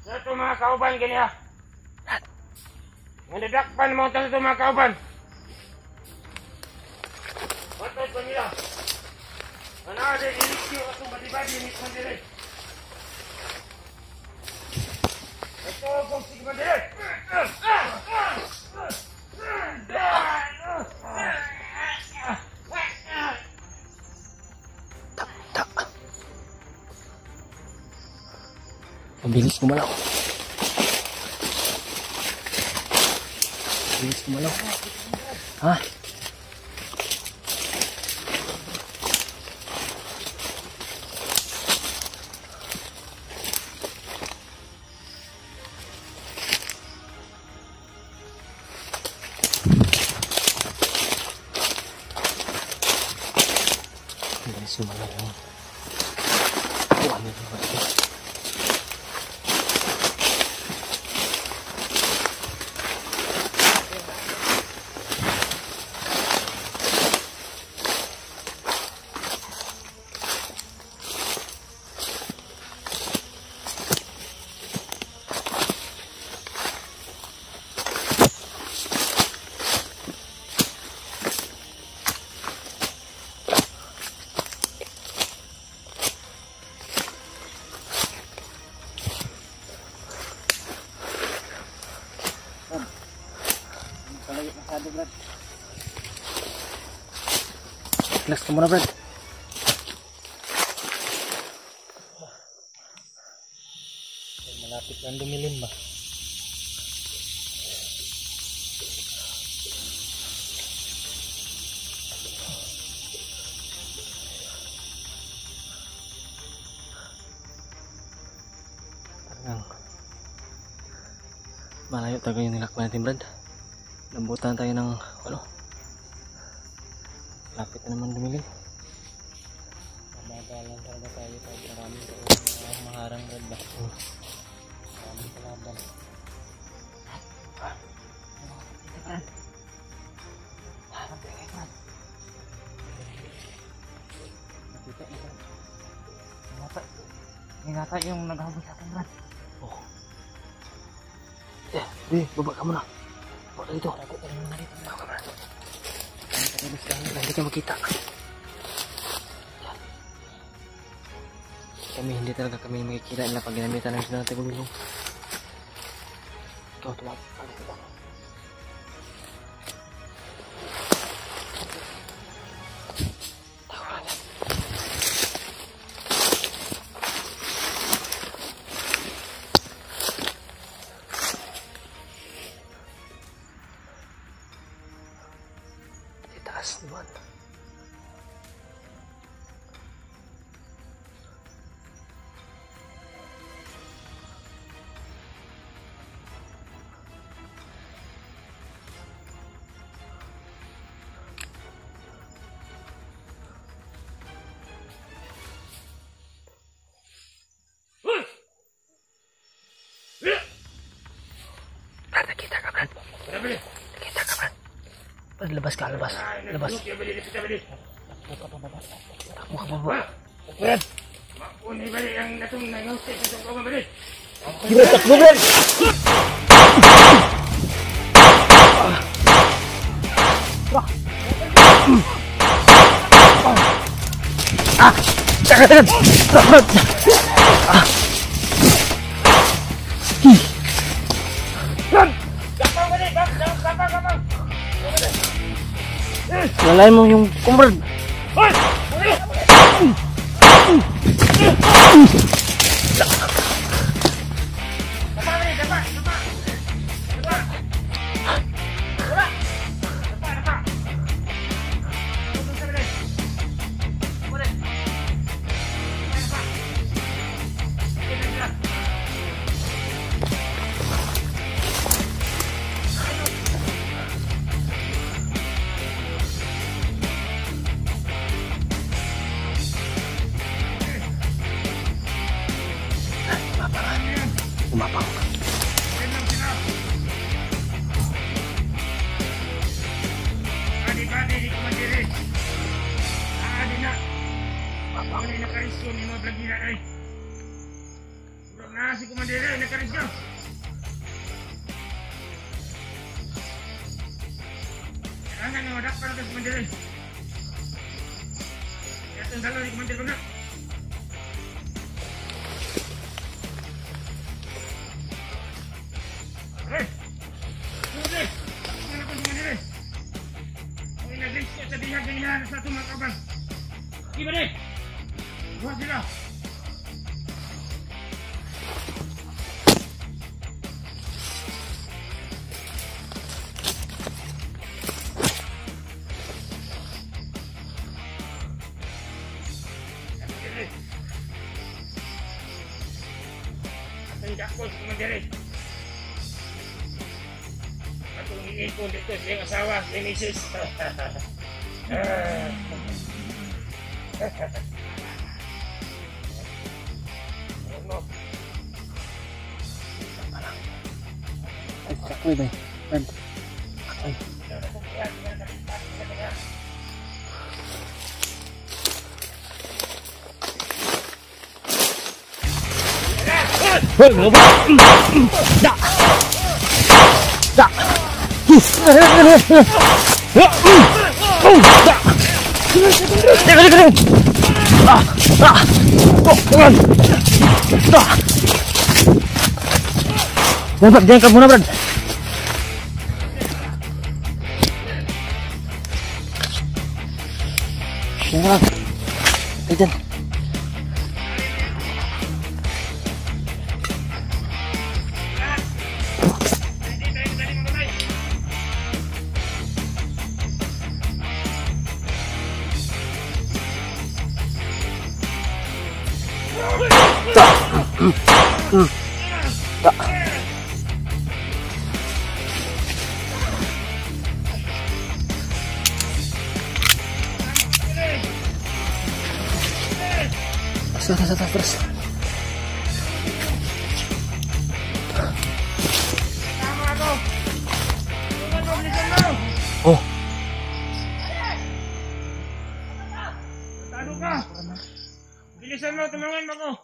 Sa ito mga kauban kanya. Nadadakpan mo ito sa mga kauban. Matod pa nila. Manada iriskyo at itong badi-badi ni Kumandirin. Ito kong si Kumandirin. Ang bilis gumalaw. Bilis gumalaw. Ha? Bilis gumalaw. Ano ba ito? Palayo masyado, Brad. Relax ka muna, Brad. Malapit lang dumilim ba? Talagang malayo talaga yung nilakbay natin, Brad. Lambutan tayo ng ano. Lapit na naman dumilim. Mabagalan talaga tayo pag maraming maharang, Brad ba? Maraming kalaban. Nakita mo, Brad. Ingata yung naghabol sa atin, Brad. Oh. Baba ka muna. Baba dito. Baba ka muna. Hindi ka makita. Hindi talaga kami makikita na pag ginamitan ng sila natin gulong. Ikaw, tumawag. Taas naman. Brad, nakita ka, Brad. Kita ka, Brad. Brad, labas ka, labas. Labas. Takbo ka pa, Brad. Brad! Brad, takbo, Brad! Tahan! Brad! Walain mo yung kumbrad. Umapang. Adik-adik di Komandiri. Adik nak. Apa ni nak karisyo ni mau lagi nak ni. Urang nasi Komandiri nak karisyo. Jangan nak dapat ke Komandiri. Ya tengah di Komandiri benar. Satu makaban. Gimana? Buat sila. Tidak pun Komandiri. Aku ini pun dekat dengan sawah ini sis. Sakwe ba? Brad. Ay. Hoy, ngapa? Da. Da. Da. Jangan. Jangan. Jangan kabur, Brad. Jangan. Jangan. Terus. Oh. Tado ka. Bilisan mo, tulungan mo ako.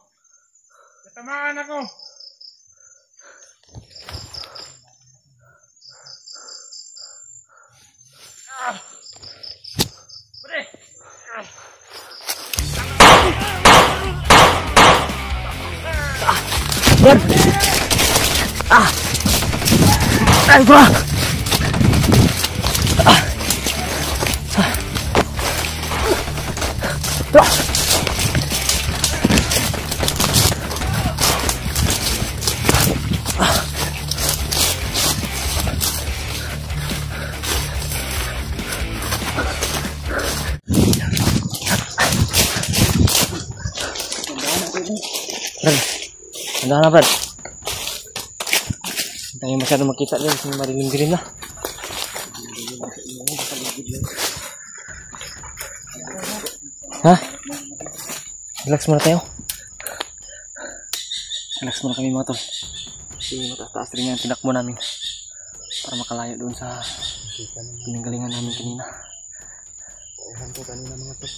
Tatamaan ako. Pwede. Brad. Ay, gua. Handa na, Brad. Hindi tayo masyado makita rin kasi marilim-dilim na. Ha? Relax muna tayo. Relax muna kami mga tol. Kasi mataas rin yung tinakbo namin. para makalayo doon sa pinanggalingan namin kanina. Pauhan ko kanina mga tol.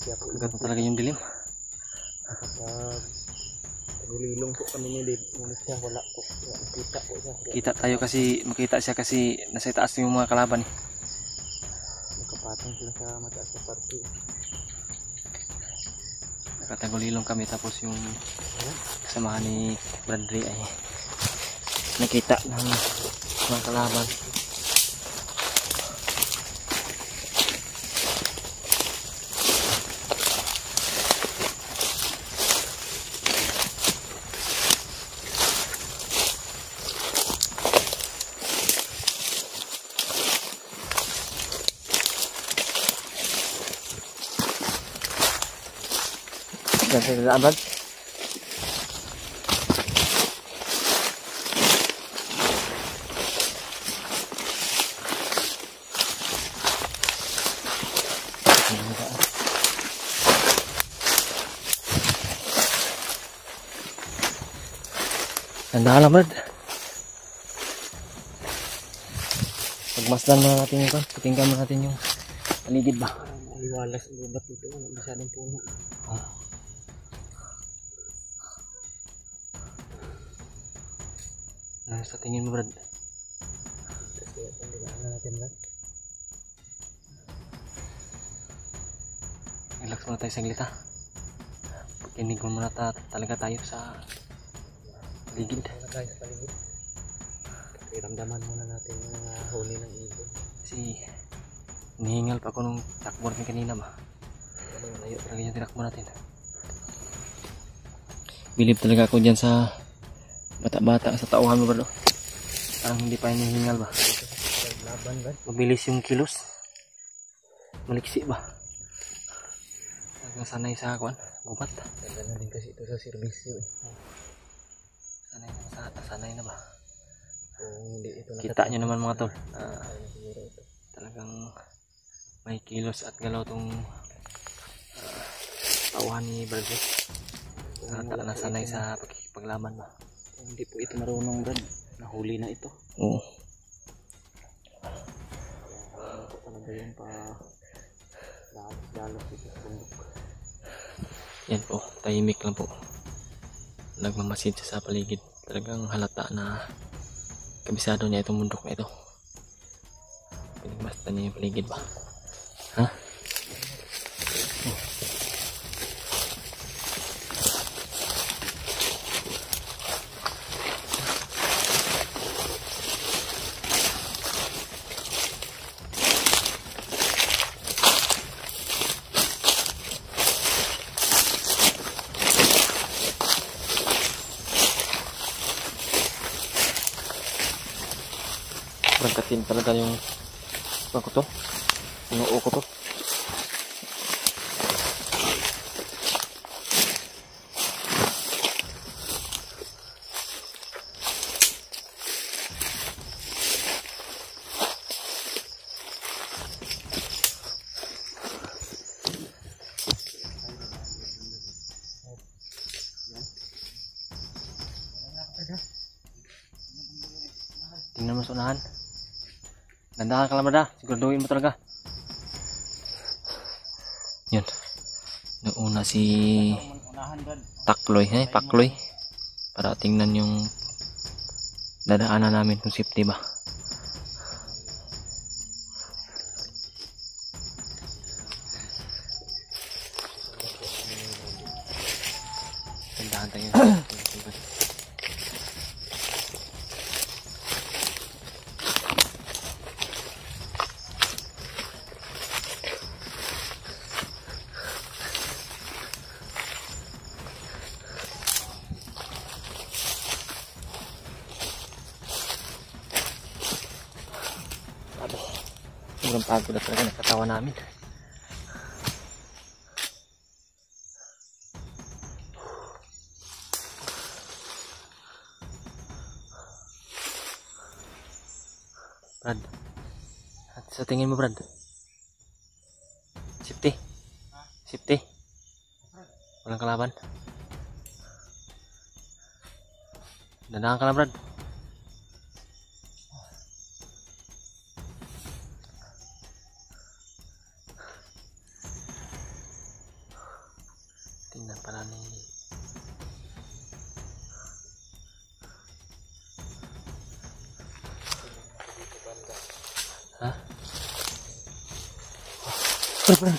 Siya po Ganito talaga yung dilim. kapag nagulilong po kami ni Dave. Ngunit siya wala po. Nakita po siya. Kita tayo kasi, makita siya kasi nasa itaas yung mga kalaban eh. Nakapatong sila sa mataas na parte. Nakatagulilong kami tapos yung kasamahan ni Bradley ay nakita ng mga kalaban. Dan saya tidak abad. Dalam Brad. Pagmasdan muna natin yung kan, patinggan muna natin yung paligid ba. Liwalas ang gubat dito. Masyadong puno. Ano sa tingin mo Brad? Kasi pagdaan natin Brad. Relax muna tayo saglit ha. Pagkinig mo muna talaga tayo sa paligid. Muna tayo sa paligid. Ramdaman muna natin yung mga huli ng ibon. Kasi nihingal pa ako nung takbo natin kanina ba. Malayo talaga yung tinakbo natin. Bilib talaga ako dyan sa bata-bata sa tauhan mo Brad. Parang hindi pa hinihingal ba. Laban Brad. Mabilis yung kilos. Maliksi ba. Nasanay sa akuan. Gubat. Ganda na din kasi ito sa servisyo. Sanay na ba. Kung hindi ito Kita nyo naman mga tol. siguro ito. Talagang may kilos at galaw tong tauhan ni Bradley. Nasanay sa paglaban ba. Kung hindi po ito marunong Brad, nahuli na ito. Oo. Ano po talaga yun pa dalos dito sa bundok. Yan po, tahimik lang po. Nagmamasid siya sa paligid. Talagang halata na kabisado niya itong bundok na ito. Pinagmasdan niya yung paligid ba. Ha? Berangkatin talaga yung apa ko to? Inuo ko to. Tingnan mo sa unahan. Dandahan ka lang Brad, siguraduhin mo talaga. Yun. Nauna si Takloy, Pakloy. Para tingnan yung dadaanan namin kung safety ba. Dandahan tayo. Sobrang pagod na talaga ng katawan namin. Brad, at sa tingin mo Brad, safety? Safety? Walang kalaban? Dandahan ka lang, Brad. Tingnan pala ni... Ha? Brad.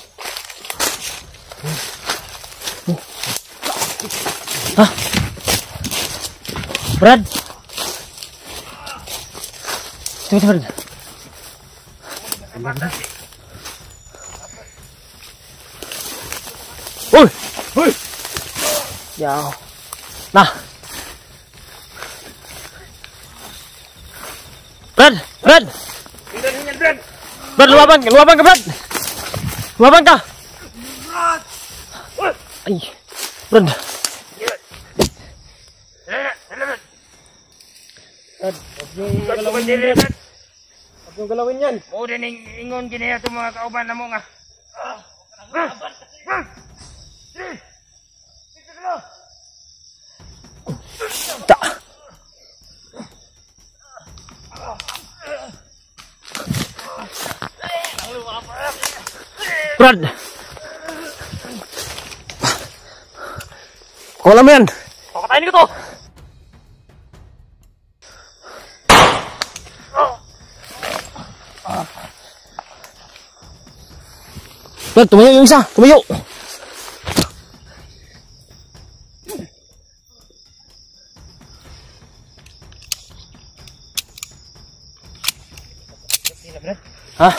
Hah? Brad. Tunggu, Brad. Woi, woi. Ya. Nah. Brad, Brad. Brad, luapan ka, Brad. Luapan ka. Ay, Brad. Huwag yung galawin yan. O din ingon gini ato mga kauban namo nga. Tak. Brad. Kau alam yan. Pakatayin ko to. Brad, tumayo yung isa. Tumayo. Hah?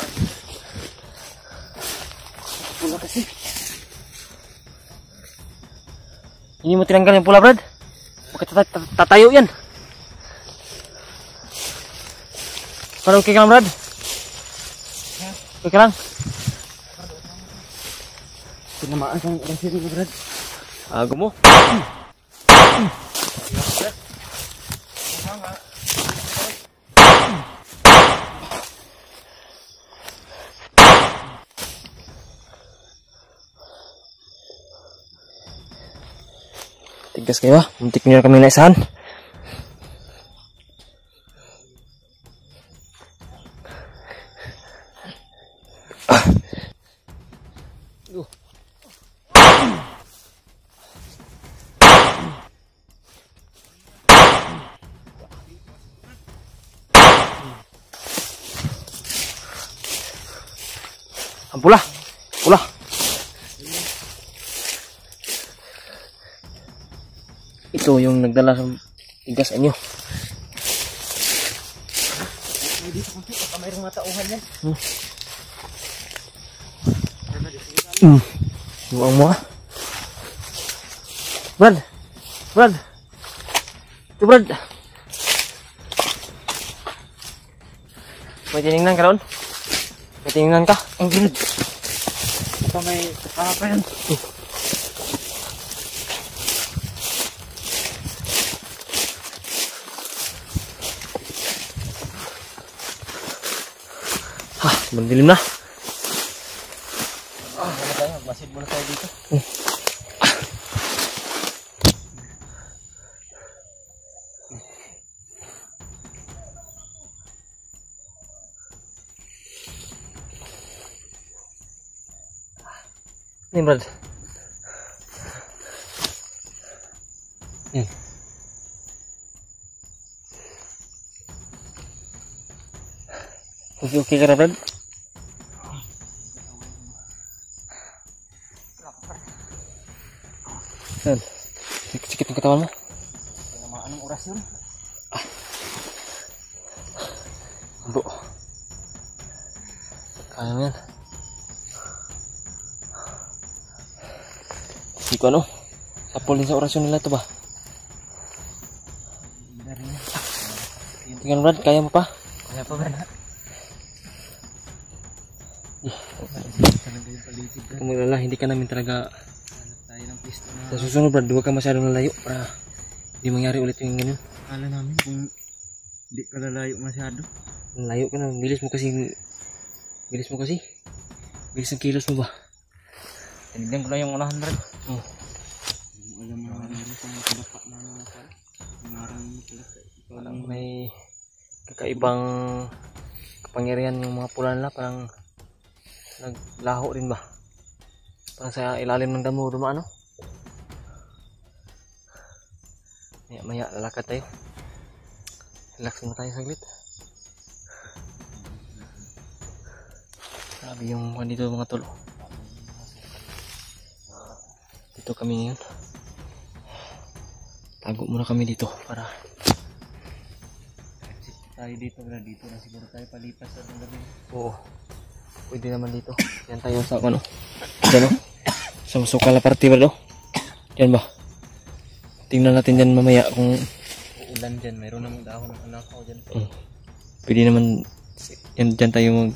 Pula kasi. Ini mau tinanggal yang pula, Brad. Bakit tatayo yan? Parang okay ka lang, Brad? Okay ka lang? Tinamaan kang resiri ko, Brad. Ago mo. Tigas kayo, muntik nyo na kami naisahan. Pula, pula. Ito yung nagdala ng tigas inyo. Mayroong matauhan yan. Buang mo ah. Brad, Brad. Ito, Brad. May tinignan ka ron? May tinignan ka? Ang gilid. Ito may kasama pa yan. Hah, mandilim na. Wala tayo, magmasid muna tayo dito. Ini, Brad. Oke ka na, Brad? Yan. Sikit-sikit ng katawan mo. Anong oras yun? Bro. Kaya mo yan. Hindi ko ano. Sapol din sa orasyon nila ito ba? Tingnan, Brad, kaya mo pa? Kaya pa ba na? Kung maglala, hindi ka namin talaga Tayo ng pisto na. sa susunod, Brad, huwag ka masyadong lalayo para hindi mangyari ulit yung ganyan. Akala namin kung hindi ka lalayo masyado. Layo ka na, bilis mo kasi. Bilis ang kilos mo ba? Tinignan ko lang yung unahan, Brad. Oh. Alam mo na meron pang kadapak na mga parang Parang may kakaibang kapangyarihan yung mga pula nila, parang naglaho rin ba? Parang sa ilalim ng damo dumaan, no? Maya lalakad tayo. Relax muna tayo saglit. Grabe yung dito mga tol. Dito kami ngayon. Tago muna kami dito para Tayo dito na siguro tayo palipas sa gabi. oo. Pwede naman dito. Yan tayo sa ano. Diyan, no? Sa masukal na party ba, no? Yan ba? Tingnan natin dyan mamaya kung Uulan dyan, mayroon namang dahon ng anak ko dyan. pwede naman yan dyan tayo mag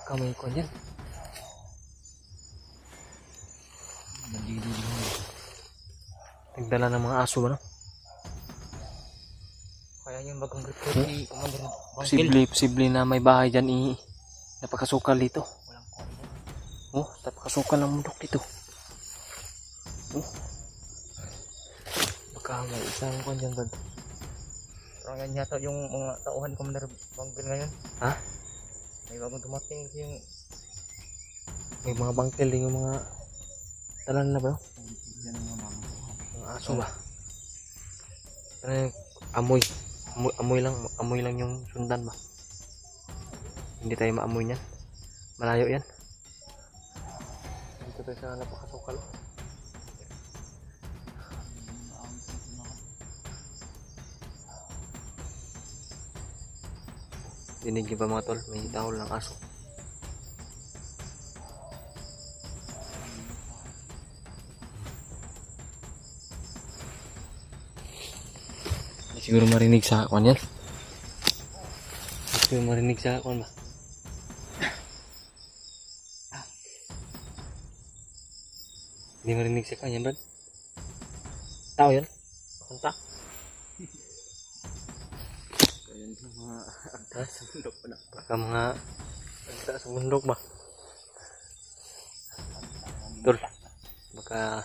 kamay ko dyan. Nagdala ng mga aso ba, no? Kaya yung bagang report ni Commander Posible na may bahay dyan napakasukal dito. walang kondo. Oh, napakasukal ng mundok dito. Oh. Baka may isang kwan dyan, Brad. Parang yan yata yung mga tauhan ni Commander Bangkil ngayon. Ha? May bagong dumating kasi yung May mga bangkel din yung mga talan na ba? yan ang mga bagong tauhan. Mga aso ba? Parang amoy lang yung sundan ba? Hindi tayo maamoy niyan. Malayo yan. Dito tayo sa napakasukal. Dinig niyo ba mga tol? May tahol ng aso. Hindi siguro marinig sa kwan yan. Hindi siguro marinig sa kwan ba? Hindi marinig sa kwan yan, Brad. Tao yan? Kanta? Kaya yung mga agdas sa bundok pa na. Baka mga agda sa bundok ba? Tol, baka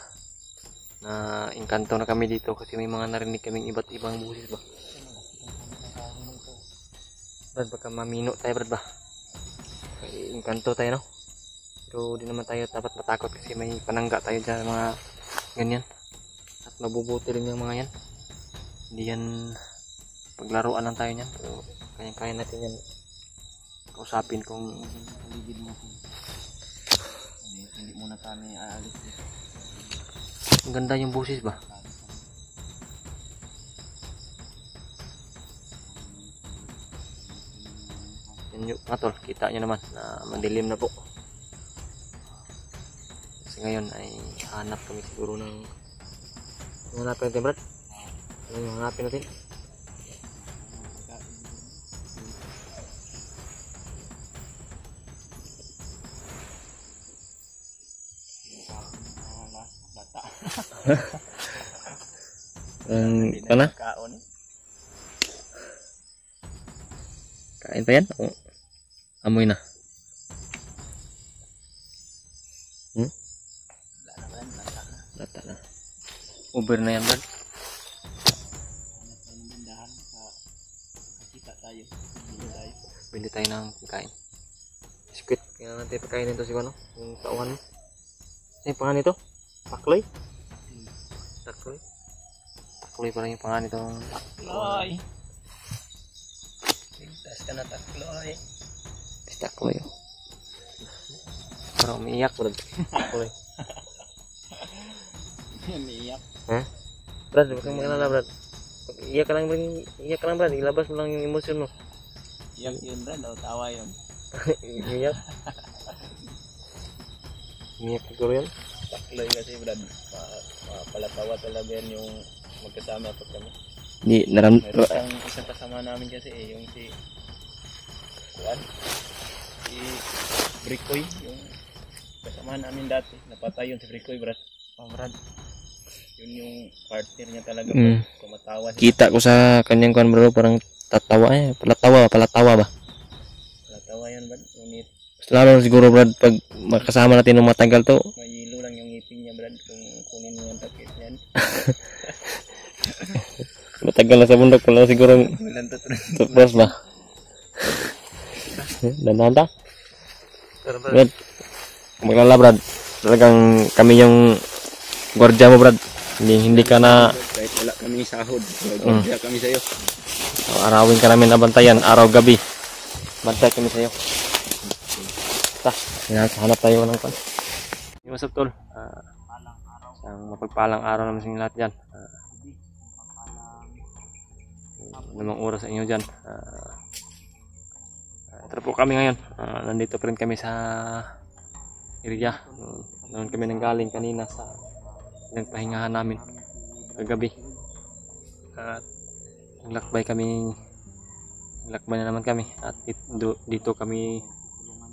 na engkanto na kami dito kasi may mga narinig kaming iba't ibang busis ba? Brad, baka mamino tayo, Brad ba? Engkanto tayo, no? Pero di naman tayo dapat matakot kasi may panangga tayo dyan, mga ganyan. At mabubuti rin yung mga yan. Hindi yan paglaruan lang tayo niyan, pero kaya natin yan kausapin kung Paligid mo kung hindi muna kami aalis dito. ang ganda yung busis ba? Yan yung mga tol, kita nyo naman na madilim na po. Kasi ngayon ay hanap kami siguro ng hanapin natin, Brad. Ano yung hanapin natin? Ano? Kaon eh. Kain pa yan? O, amoy na. Wala naman, lata na. Lata na. Uber na yan, Brad. Hanap tayo ng bindahan kakita tayo. Bili tayo. Bili tayo ng kain. Biscuit. Kaya natin pagkain nito si ano? Yung tauhan mo. Ano yung pangalan nito? Takloy? Takloy? Takloy pa rin yung pangalan nito. Takloy! Ligtas ka na, Takloy. Takloy. Parang umiiyak, Brad. Takloy. Umiiyak. Ha? Brad, huwag kang mag-alala, Brad. Iyak ka lang, Brad. Ilabas mo lang yung emosyon mo. Iyak yun, Brad. O, tawa yun. Umiiyak. Umiiyak siguro yan. Takloy kasi, Brad. Palatawa talaga yan yung magkasama po kami. Di, Meron isang kasama namin kasi yung si Brikoy, yung kasama namin dati. Napatay yun si Brikoy, Brad. Oh, Brad. Yun yung partner niya talaga. Tumatawa siya. Kita ko sa kanyang kan bro, parang palatawa ba? Natawa yan Brad, ngunit Lalo siguro Brad, pag makasama natin ng matagal to, mayilo lang yung ngipin niya Brad kung kunin mo yung takip niyan. matagal na sa bundok pala siguro Walang tutulog. toothbrush ba? Dandahan ta? Brad, maglala Brad, talagang kami yung gwardiya mo Brad. Hindi ka na Kahit wala kami sahod, gwardiya kami sa'yo. arawin ka namin nabantayan, araw-gabi. Bantay kami sa'yo. Hanap tayo ng pan. What's up tol? Isang mapagpalang araw naman sa inyo lahat dyan. Namang oras sa inyo dyan. Ito po kami ngayon. Nandito pa rin kami sa area. Noon kami nanggaling kanina sa nagpahingahan namin kagabi. At naglakbay na naman kami. At dito kami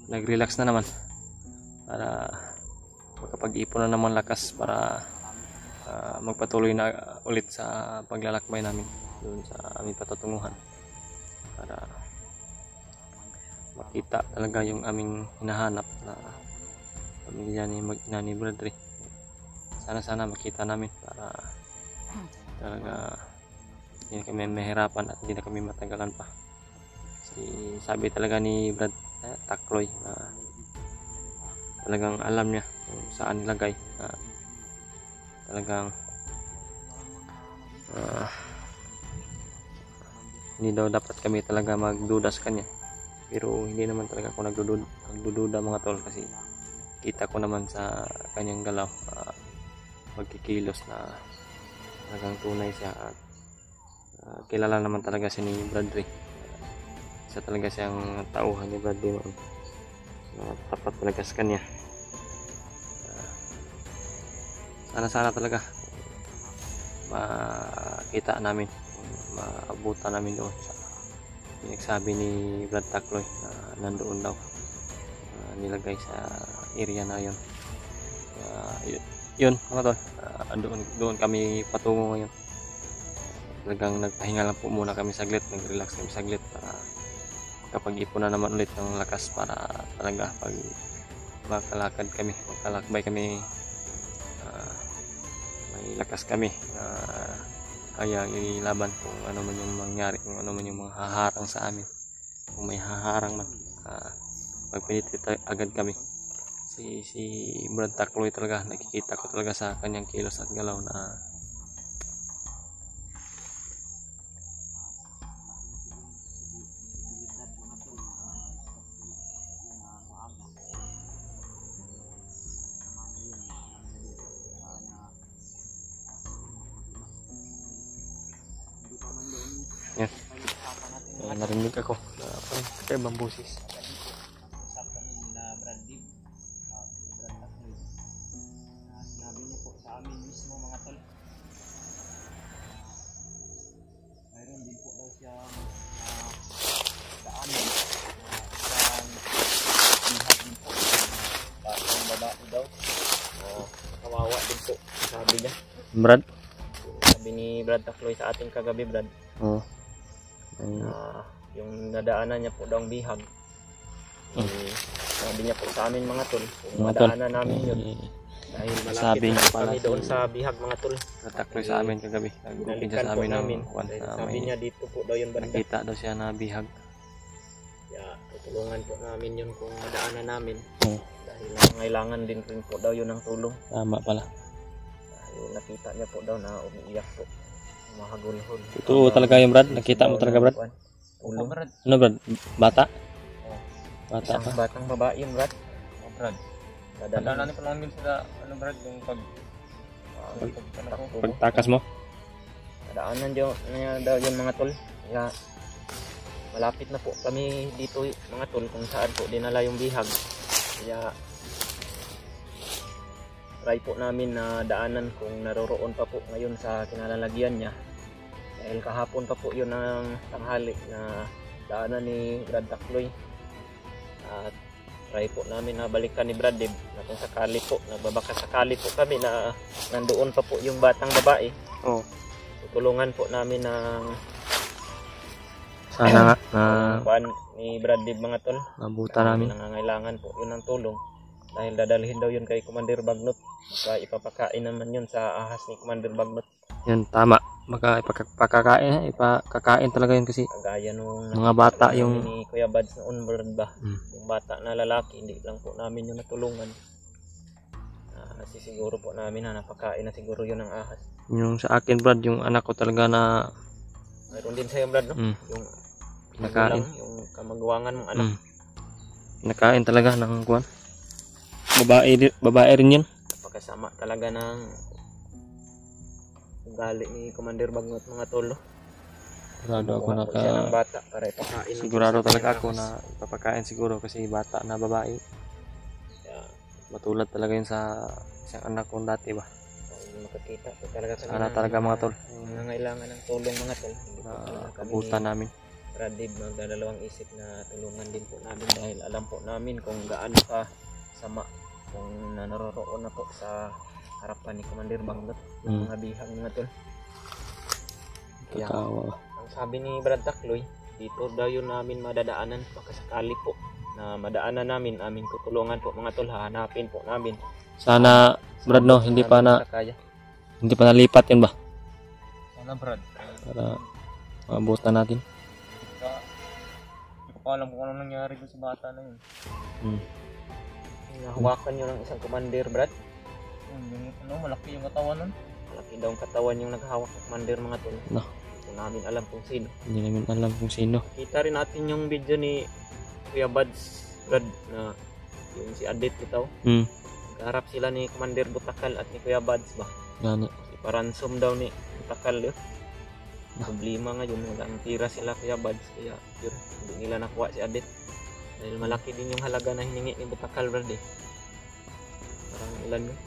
nag-relax na naman para makapag-ipon na naman lakas para magpatuloy na ulit sa paglalakbay namin doon sa aming patutunguhan para makita talaga yung aming hinahanap na pamilya ni Bradley. Sana makita namin para talaga hindi na kami mahirapan at hindi na kami matagalan pa. Sabi talaga ni Brad Takloy na talagang alam niya kung saan nilagay, talagang hindi daw dapat kami talaga magduda sa kanya, pero hindi naman talaga ako nagdududa mga tol, kasi kita ko naman sa kanyang galaw, magkikilos na talagang tunay siya at kilala naman talaga si ni Bradley. Isa talaga siyang tauhan ni Bradley noon na tapat talaga sa kanya. Sana talaga makita namin, maabutan namin doon sa pinagsabi ni Brad Takloy na nandoon daw, nilagay sa area na yun. Yun mga tol, doon kami patungo ngayon. Talagang nagpahinga lang po muna kami saglit, nag-relax kami saglit para kapag-ipon na naman ulit ng lakas para talaga pag makalakbay kami, may lakas kami kaya ilaban kung ano man yung mangyari, kung ano man yung mga haharang sa amin, kung may haharang man, magpinitit agad kami. Si Brad Takloy talaga, nakikita ko talaga sa kanyang kilos at galaw na yan. Narinig ako na kaya bambusis. Usap kami nila Brad Dib at Brad Takloy. Sinabi niya po sa amin mismo mga tol. Mayroon din po daw siya daanan na isang bihag din po. Batang babae daw. Kawawa din po, sabi niya. Brad? Sabi ni Brad Takloy sa ating kagabi Brad. Oo. Yung nadaanan niya po daw ang bihag. Sabi niya po sa amin mga tol, kung madaanan namin yun, dahil malapit na kami doon sa bihag mga tol. Natakloy sa amin kagabi, nag-booking siya sa amin ng sabi niya dito po daw yun banda. nakita daw siya na bihag. Kaya tutulungan po namin yun kung madaanan namin. Dahil kailangan din rin po daw yun ng tulong. Tama pala. Dahil nakita niya po daw na umiiyak po, mahagulhol. Totoo talaga yung Brad, nakita mo talaga Brad? Tulong Brad. Ano Brad? Bata? Bata Isang pa? batang babae yun Brad. Brad, Dadaanan pa lang din sila, Brad, yung Pagtakas mo? Daanan niya daw yun mga tol. Kaya malapit na po kami dito mga tol kung saan po dinala yung bihag. Kaya try po namin na daanan kung naroroon pa po ngayon sa kinalalagyan niya. Dahil kahapon pa po yun ang tanghali na daanan ni Brad Takloy. At try po namin na balikan ni Brad Dib na kung sakali po, nagbabaka sakali po kami na nandoon pa po yung batang babae. Oo. Tutulungan po namin ng Sana nga na Kuan ni Brad Dib mga tol. mabuta namin. Nangangailangan po yun ng tulong. Dahil dadalhin daw yun kay Commander Bagnot. Baka ipapakain naman yun sa ahas ni Commander Bagnot. Yan, tama. Ipakakain talaga yun kasi Kagaya nung mga bata yung ni Kuya Bads noon, Brad ba? Hmm. Yung bata na lalaki, hindi lang po namin yung natulungan. Siguro po namin na napakain na siguro yun ng ahas. yung sa akin, Brad, yung anak ko talaga na Mayroon din sa'yo, Brad, no? Mm. Yung nakain. yung kamagawangan mong anak. Nakain talaga ng kuwan. Babae rin yun. Napakasama talaga ng ugali ni Commander Bagnot mga tol. Sigurado ako Kumuha po siya ng bata para ipakain. sigurado talaga ako na ipapakain siguro kasi bata na babae. Kaya, Matulad talaga yun sa isang anak kong dati ba. kung makakita po talaga kami Sana ng talaga mga tol. nangangailangan ng tulong mga tol. Hindi po Na talaga kami kabutan namin. Radib magdadalawang isip na tulungan din po namin dahil alam po namin kung gaano ka sama kung naroroon na po sa harapan ni Commander Bagnot ng mga bihang mga tol. Kakawa. Ang sabi ni Brad Takloy, dito daw yun namin madadaanan baka sakali po na madaanan namin, aming tutulungan po mga tol, hahanapin po namin. Sana, Brad, no, hindi pa nalipat yun ba? Sana Brad. Para maabutan natin. Hindi ko pa alam kung ano nangyari doon sa bata na yun. Hmm. Nahawakan nyo ng isang commander, Brad. Yung malaki yung katawan nun. Malaki daw ang katawan yung naghahawak ng commander mga tol. No. Hindi namin alam kung sino. Hindi namin alam kung sino. Kita rin natin yung video ni Kuya Bads, Brad, na yung si Adit bitaw. Nagharap sila ni Commander Butakal at ni Kuya Bads ba? Gani. Iparansom daw ni Butakal yun. Problema nga yun, walang tira sila Kuya Bads, kaya yun, hindi nila nakuha si Adit. Dahil malaki din yung halaga na hiningi ni Butakal, Brad eh. Parang ilan yun?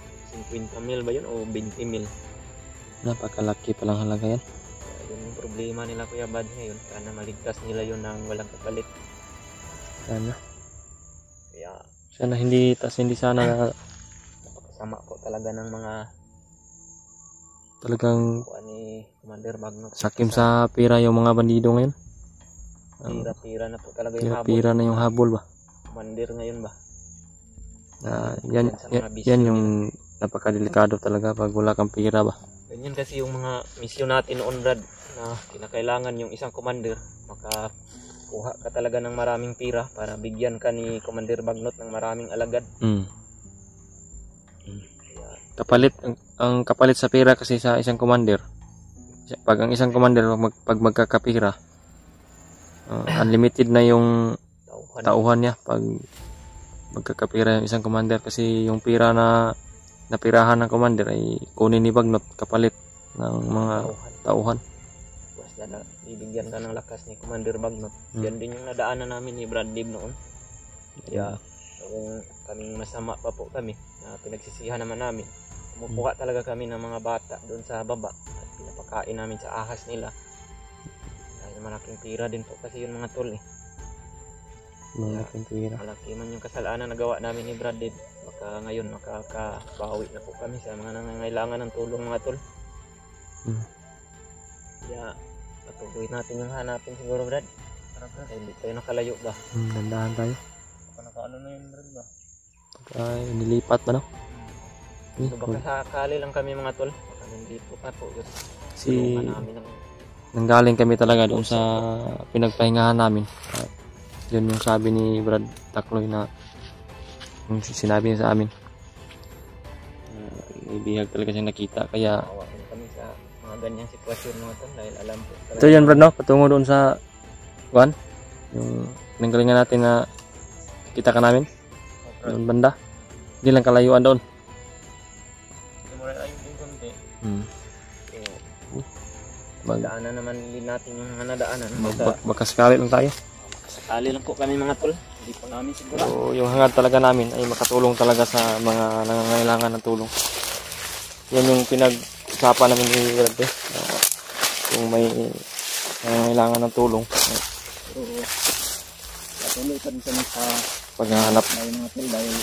50 mil ba yun o 20 mil? Napakalaki palang halaga yan. Kaya yun yung problema nila Kuya Bads ngayon, sana maligtas nila yun ng walang kapalit. Sana. Kaya Sana hindi sana napakasama po talaga ng mga talagang kuha ni Commander Bagnot. sakim sa pira yung mga bandido ngayon. Pira-pira na po talaga yung habol. Pira na yung habol ba. Commander ngayon ba? Yan yung napakadelikado talaga pag wala kang pira ba. Ganyan kasi yung mga misyon natin noon, Brad, na kinakailangan yung isang commander makakuha ka talaga ng maraming pira para bigyan ka ni Commander Bagnot ng maraming alagad. Kapalit ang kapalit sa pira kasi sa isang commander. Pag ang isang commander pag magkakapira, unlimited na yung tauhan niya pag magkakapira yung isang commander kasi yung pira na napirahan ng commander ay kunin ni Bagnot kapalit ng mga tauhan. Basta na bibigyan ka ng lakas ni Commander Bagnot. Yan din yung nadaanan namin ni Brad Dib noon. Kaya kung kaming masama pa po kami na pinagsisihan naman namin, kumukuha talaga kami ng mga bata doon sa baba at pinapakain namin sa ahas nila. Dahil malaking pira din po kasi yun mga tol eh. Malaking pira. Malaki man yung kasalanan na gawa namin ni Brad Dib. Baka ngayon makakabawi na po kami sa mga nangangailangan ng tulong mga tol. Kaya patuloy natin yung hanapin siguro, Brad. Ay, hindi tayo nakalayo ba? Dandahan tayo. Baka nakaano na yun, Brad ba? Ay, nilipat ba no? So, baka sakali lang kami mga tol. Baka nandito pa po. Si Namin ng nanggaling kami talaga doon sa pinagpahingahan namin. Yun yung sabi ni Brad Takloy na yung sinabi niya sa amin. May bihag talaga siyang nakita kaya awain kami sa mga ganyang sitwasyon mga tol dahil alam po. ito yan Brad no? Patungo doon sa Juan. Yung nanggalingan natin na kita ka namin. Doon banda. Hindi lang kalayuan doon. Mura ayun din konti. Daanan naman din natin yung mga nadaanan. Baka sakali lang tayo. Sakali lang po kami mga tol. Hindi po namin siguro. So, yung hangad talaga namin ay makatulong talaga sa mga nangangailangan ng tulong. Yan yung pinag-usapan namin ni Brad kung may nangangailangan ng tulong. Patuloy pa rin kami sa Paghahanap. dahil mga tol dahil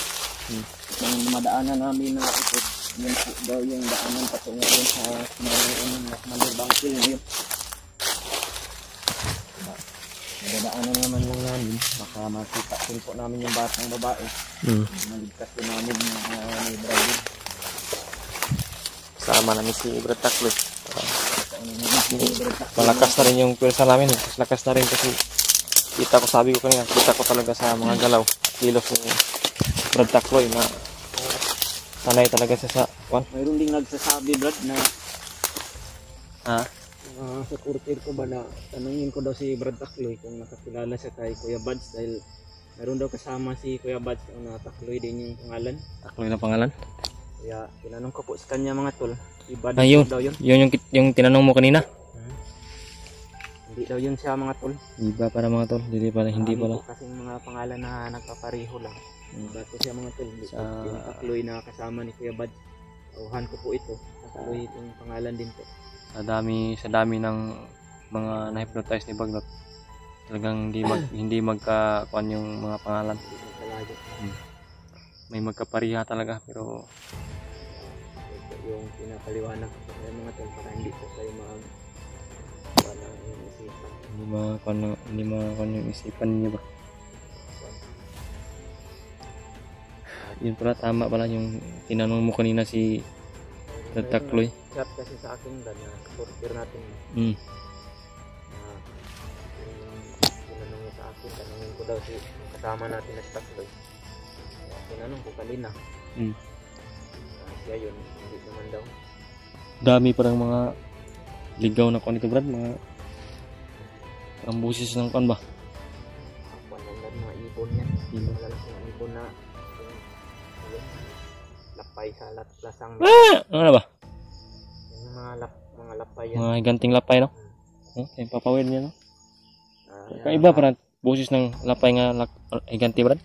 yung madaanan namin na ito yun po daw yung daanan patungo yun sa mga Commander Bangkil ngayon. Dadaanan naman lang namin. Baka makita din po namin yung batang babae. Maligtas din namin ni Bradley. Sama namin si Brad Takloy. Malakas na rin yung pwersa namin. Lakas na rin kasi kita ko, sabi ko kanina, kita ko talaga sa mga galaw, kilos ni Brad Takloy na sanay talaga siya sa kwan. Mayroon ding nagsasabi, Brad, na Ha? sa kurtir ko ba na tanungin ko daw si Brad Takloy kung nakakilala siya kay Kuya Buds dahil mayroon daw kasama si Kuya Buds na Takloy din yung pangalan. Takloy na pangalan? Kaya tinanong ko po sa kanya mga tol, si Buds Ayun. daw yun. Yun yung tinanong mo kanina? Hindi daw yun siya mga tol. Iba para mga tol, hindi pala. Marami po kasing mga pangalan na nagpapareho lang. Iba po siya mga tol. Yung Takloy na kasama ni Kuya Buds. Tauhan ko po ito. Takloy itong pangalan din po. Sa dami ng mga na-hypnotize ni Bagnot, talagang hindi magkakuan yung mga pangalan. May magkapariha talaga, pero ito yung pinapaliwanag ko sa mga tol para hindi po kayo wala yung isipan. hindi makakuan yung isipan niyo ba. Yun pala, tama pala yung tinanong mo kanina si Takloy. Chat kasi sa akin na supporter natin. Mm. Tinanong niya sa akin, tanongin ko daw si kasama natin na Takloy. Tinanong ko kanina. Siya yun, hindi naman daw. Dami parang mga ligaw na kuan ito, Brad, mga ang busis ng kuan ba? Panandad mga ibon yan. Malalaki ng ibon na lapay sa lasang. Ano ba? Yung mga lapay yan. Mga higanting lapay, no? Yung papawid niya, no? Kaiba parang busis ng lapay nga higanti, Brad?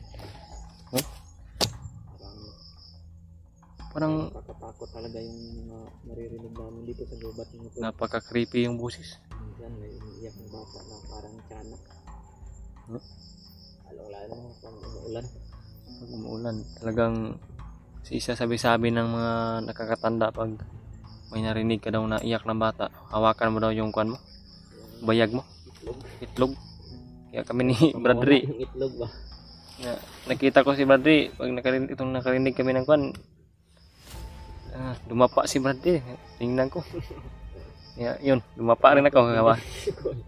Parang nakakatakot talaga yung mga naririnig namin dito sa gubat ng ito. napaka-creepy yung busis. Minsan may umiiyak ng bata na parang tiyanak. Lalo pag umuulan. Pag umuulan, talagang isa sabi-sabi ng mga nakakatanda pag may narinig ka daw na iyak ng bata, hawakan mo daw yung kuan mo, bayag mo, itlog. Kaya kami ni Bradley, Yung itlog ba? nakita ko si Bradley pag nakarinig kami ng kuan, dumapa si Bradley, tingnan ko. Yun, dumapa rin ako.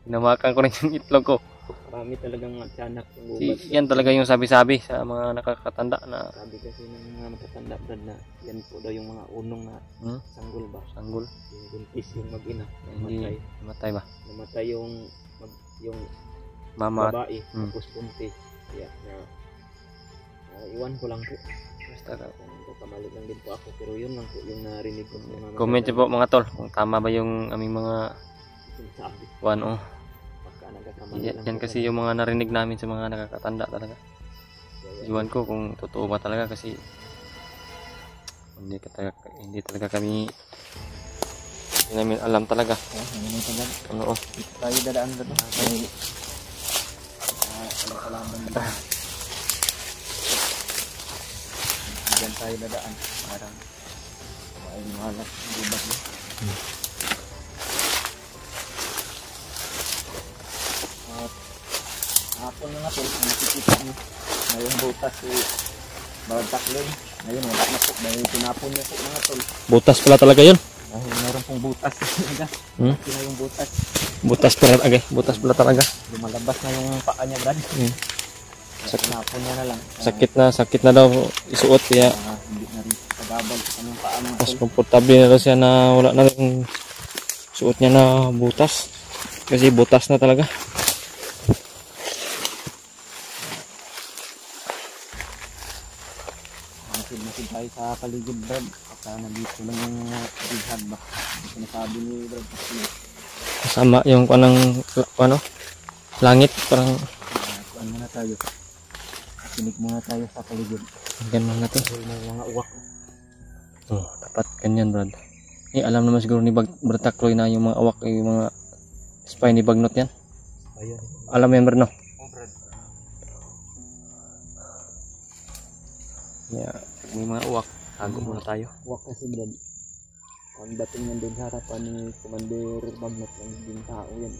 Hinamakan ko rin yung itlog ko. Marami talagang tiyanak ng gubat. Yan talaga yung sabi-sabi sa mga nakakatanda na Sabi kasi ng mga matatanda, Brad, na yan po daw yung mga unong na sanggol ba? sanggol. Yung buntis, yung mag-ina. Hindi namatay ba? Namatay yung Mama. babae, tapos buntis. Kaya iwan ko lang po. Basta Kamali lang din po ako, pero yun lang po yung narinig ko. comment nyo po mga tol kung tama ba yung aming mga Sabi, kuan. pagka nagkakamali lang Yan po kasi yung mga narinig namin sa mga nakakatanda talaga. Iwan ko kung totoo ba talaga kasi hindi talaga kami, hindi namin alam talaga. Ano tayo dadaan na to. Salamat dito. Diyan tayo dadaan. Parang ay malas gubat mo. At hapon na nga po, nakikita nyo ngayong butas si Brad Takloy. Ngayon wala na po, dahil tinapon niya po mga tol. butas pala talaga yun. Dahil meron pong butas. Sino yung butas? Butas pala talaga. Lumalabas na yung paa niya, Brad. Tinapon niya na lang. Sakit na daw isuot kaya Hindi na rin pagabal sa kanyang paa mga mas tol. komportable na daw siya na wala na rin suot niya na butas. Kasi butas na talaga. Masid tayo sa paligid, Brad. Pagka nandito lang yung bihag ba. Sinasabi ni Brad. Kasama yung langit parang Kuhan muna tayo. Kinig muna tayo sa paligid. ganun na to. May mga uwak. Dapat ganyan, Brad. Alam naman siguro ni Brad Takloy na yung mga awak, yung mga spy ni Bagnot yan. Ayun. Alam mo yan, Brad, no? Brad. May mga awak. Tago muna tayo. Uwak kasi, Brad. Ang dating nandun sa harapan ni Commander Bagnot ng din tao yan.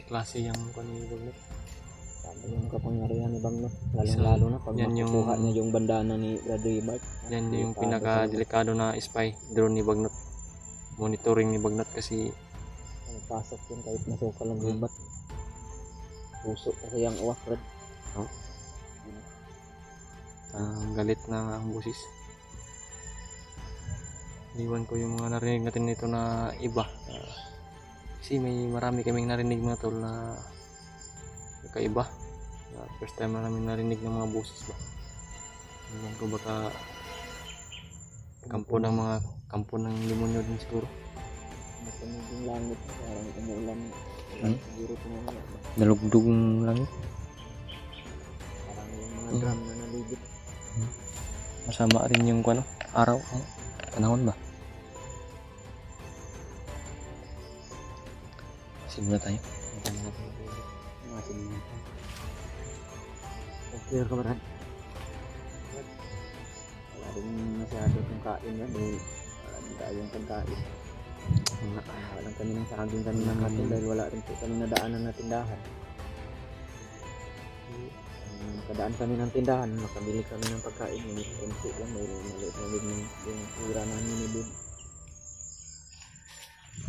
klase yung panibag. Sabi yung kapangyarihan ni Bang, no? Lalo na pag yan yung- makukuha niya yung bandana ni Brother Bart. Yan yung pinaka-delikado na spy drone ni Bagnot. Monitoring ni Bagnot kasi Pasok yun kahit nasuka lang yung bat. Puso kasi yung uwak, Brad. galit na ang busis. Iwan ko yung mga narinig natin nito na iba. Kasi may marami kaming narinig mga tol na kakaiba. First time na namin narinig ng mga busis ba. Iwan ko baka kampo ng demonyo din siguro. Matunog yung langit, parang umuulan. Siguro tumulong. Dalugdog ng langit. Parang yung mga drum na naligid. Masama rin yung araw. Panahon ba? Simula tayo. Okay ka, Brad. Wala rin masyado kung kain na. Wala din tayong pagkain. Walang kami ng saging kanina natin dahil wala rin po kami nadaanan na tindahan. Nakadaan kami ng tindahan, makabili kami ng pagkain. Ngunit konti lang dahil maliit na yung ura namin ni Bib.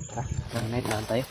Tara, night lang tayo.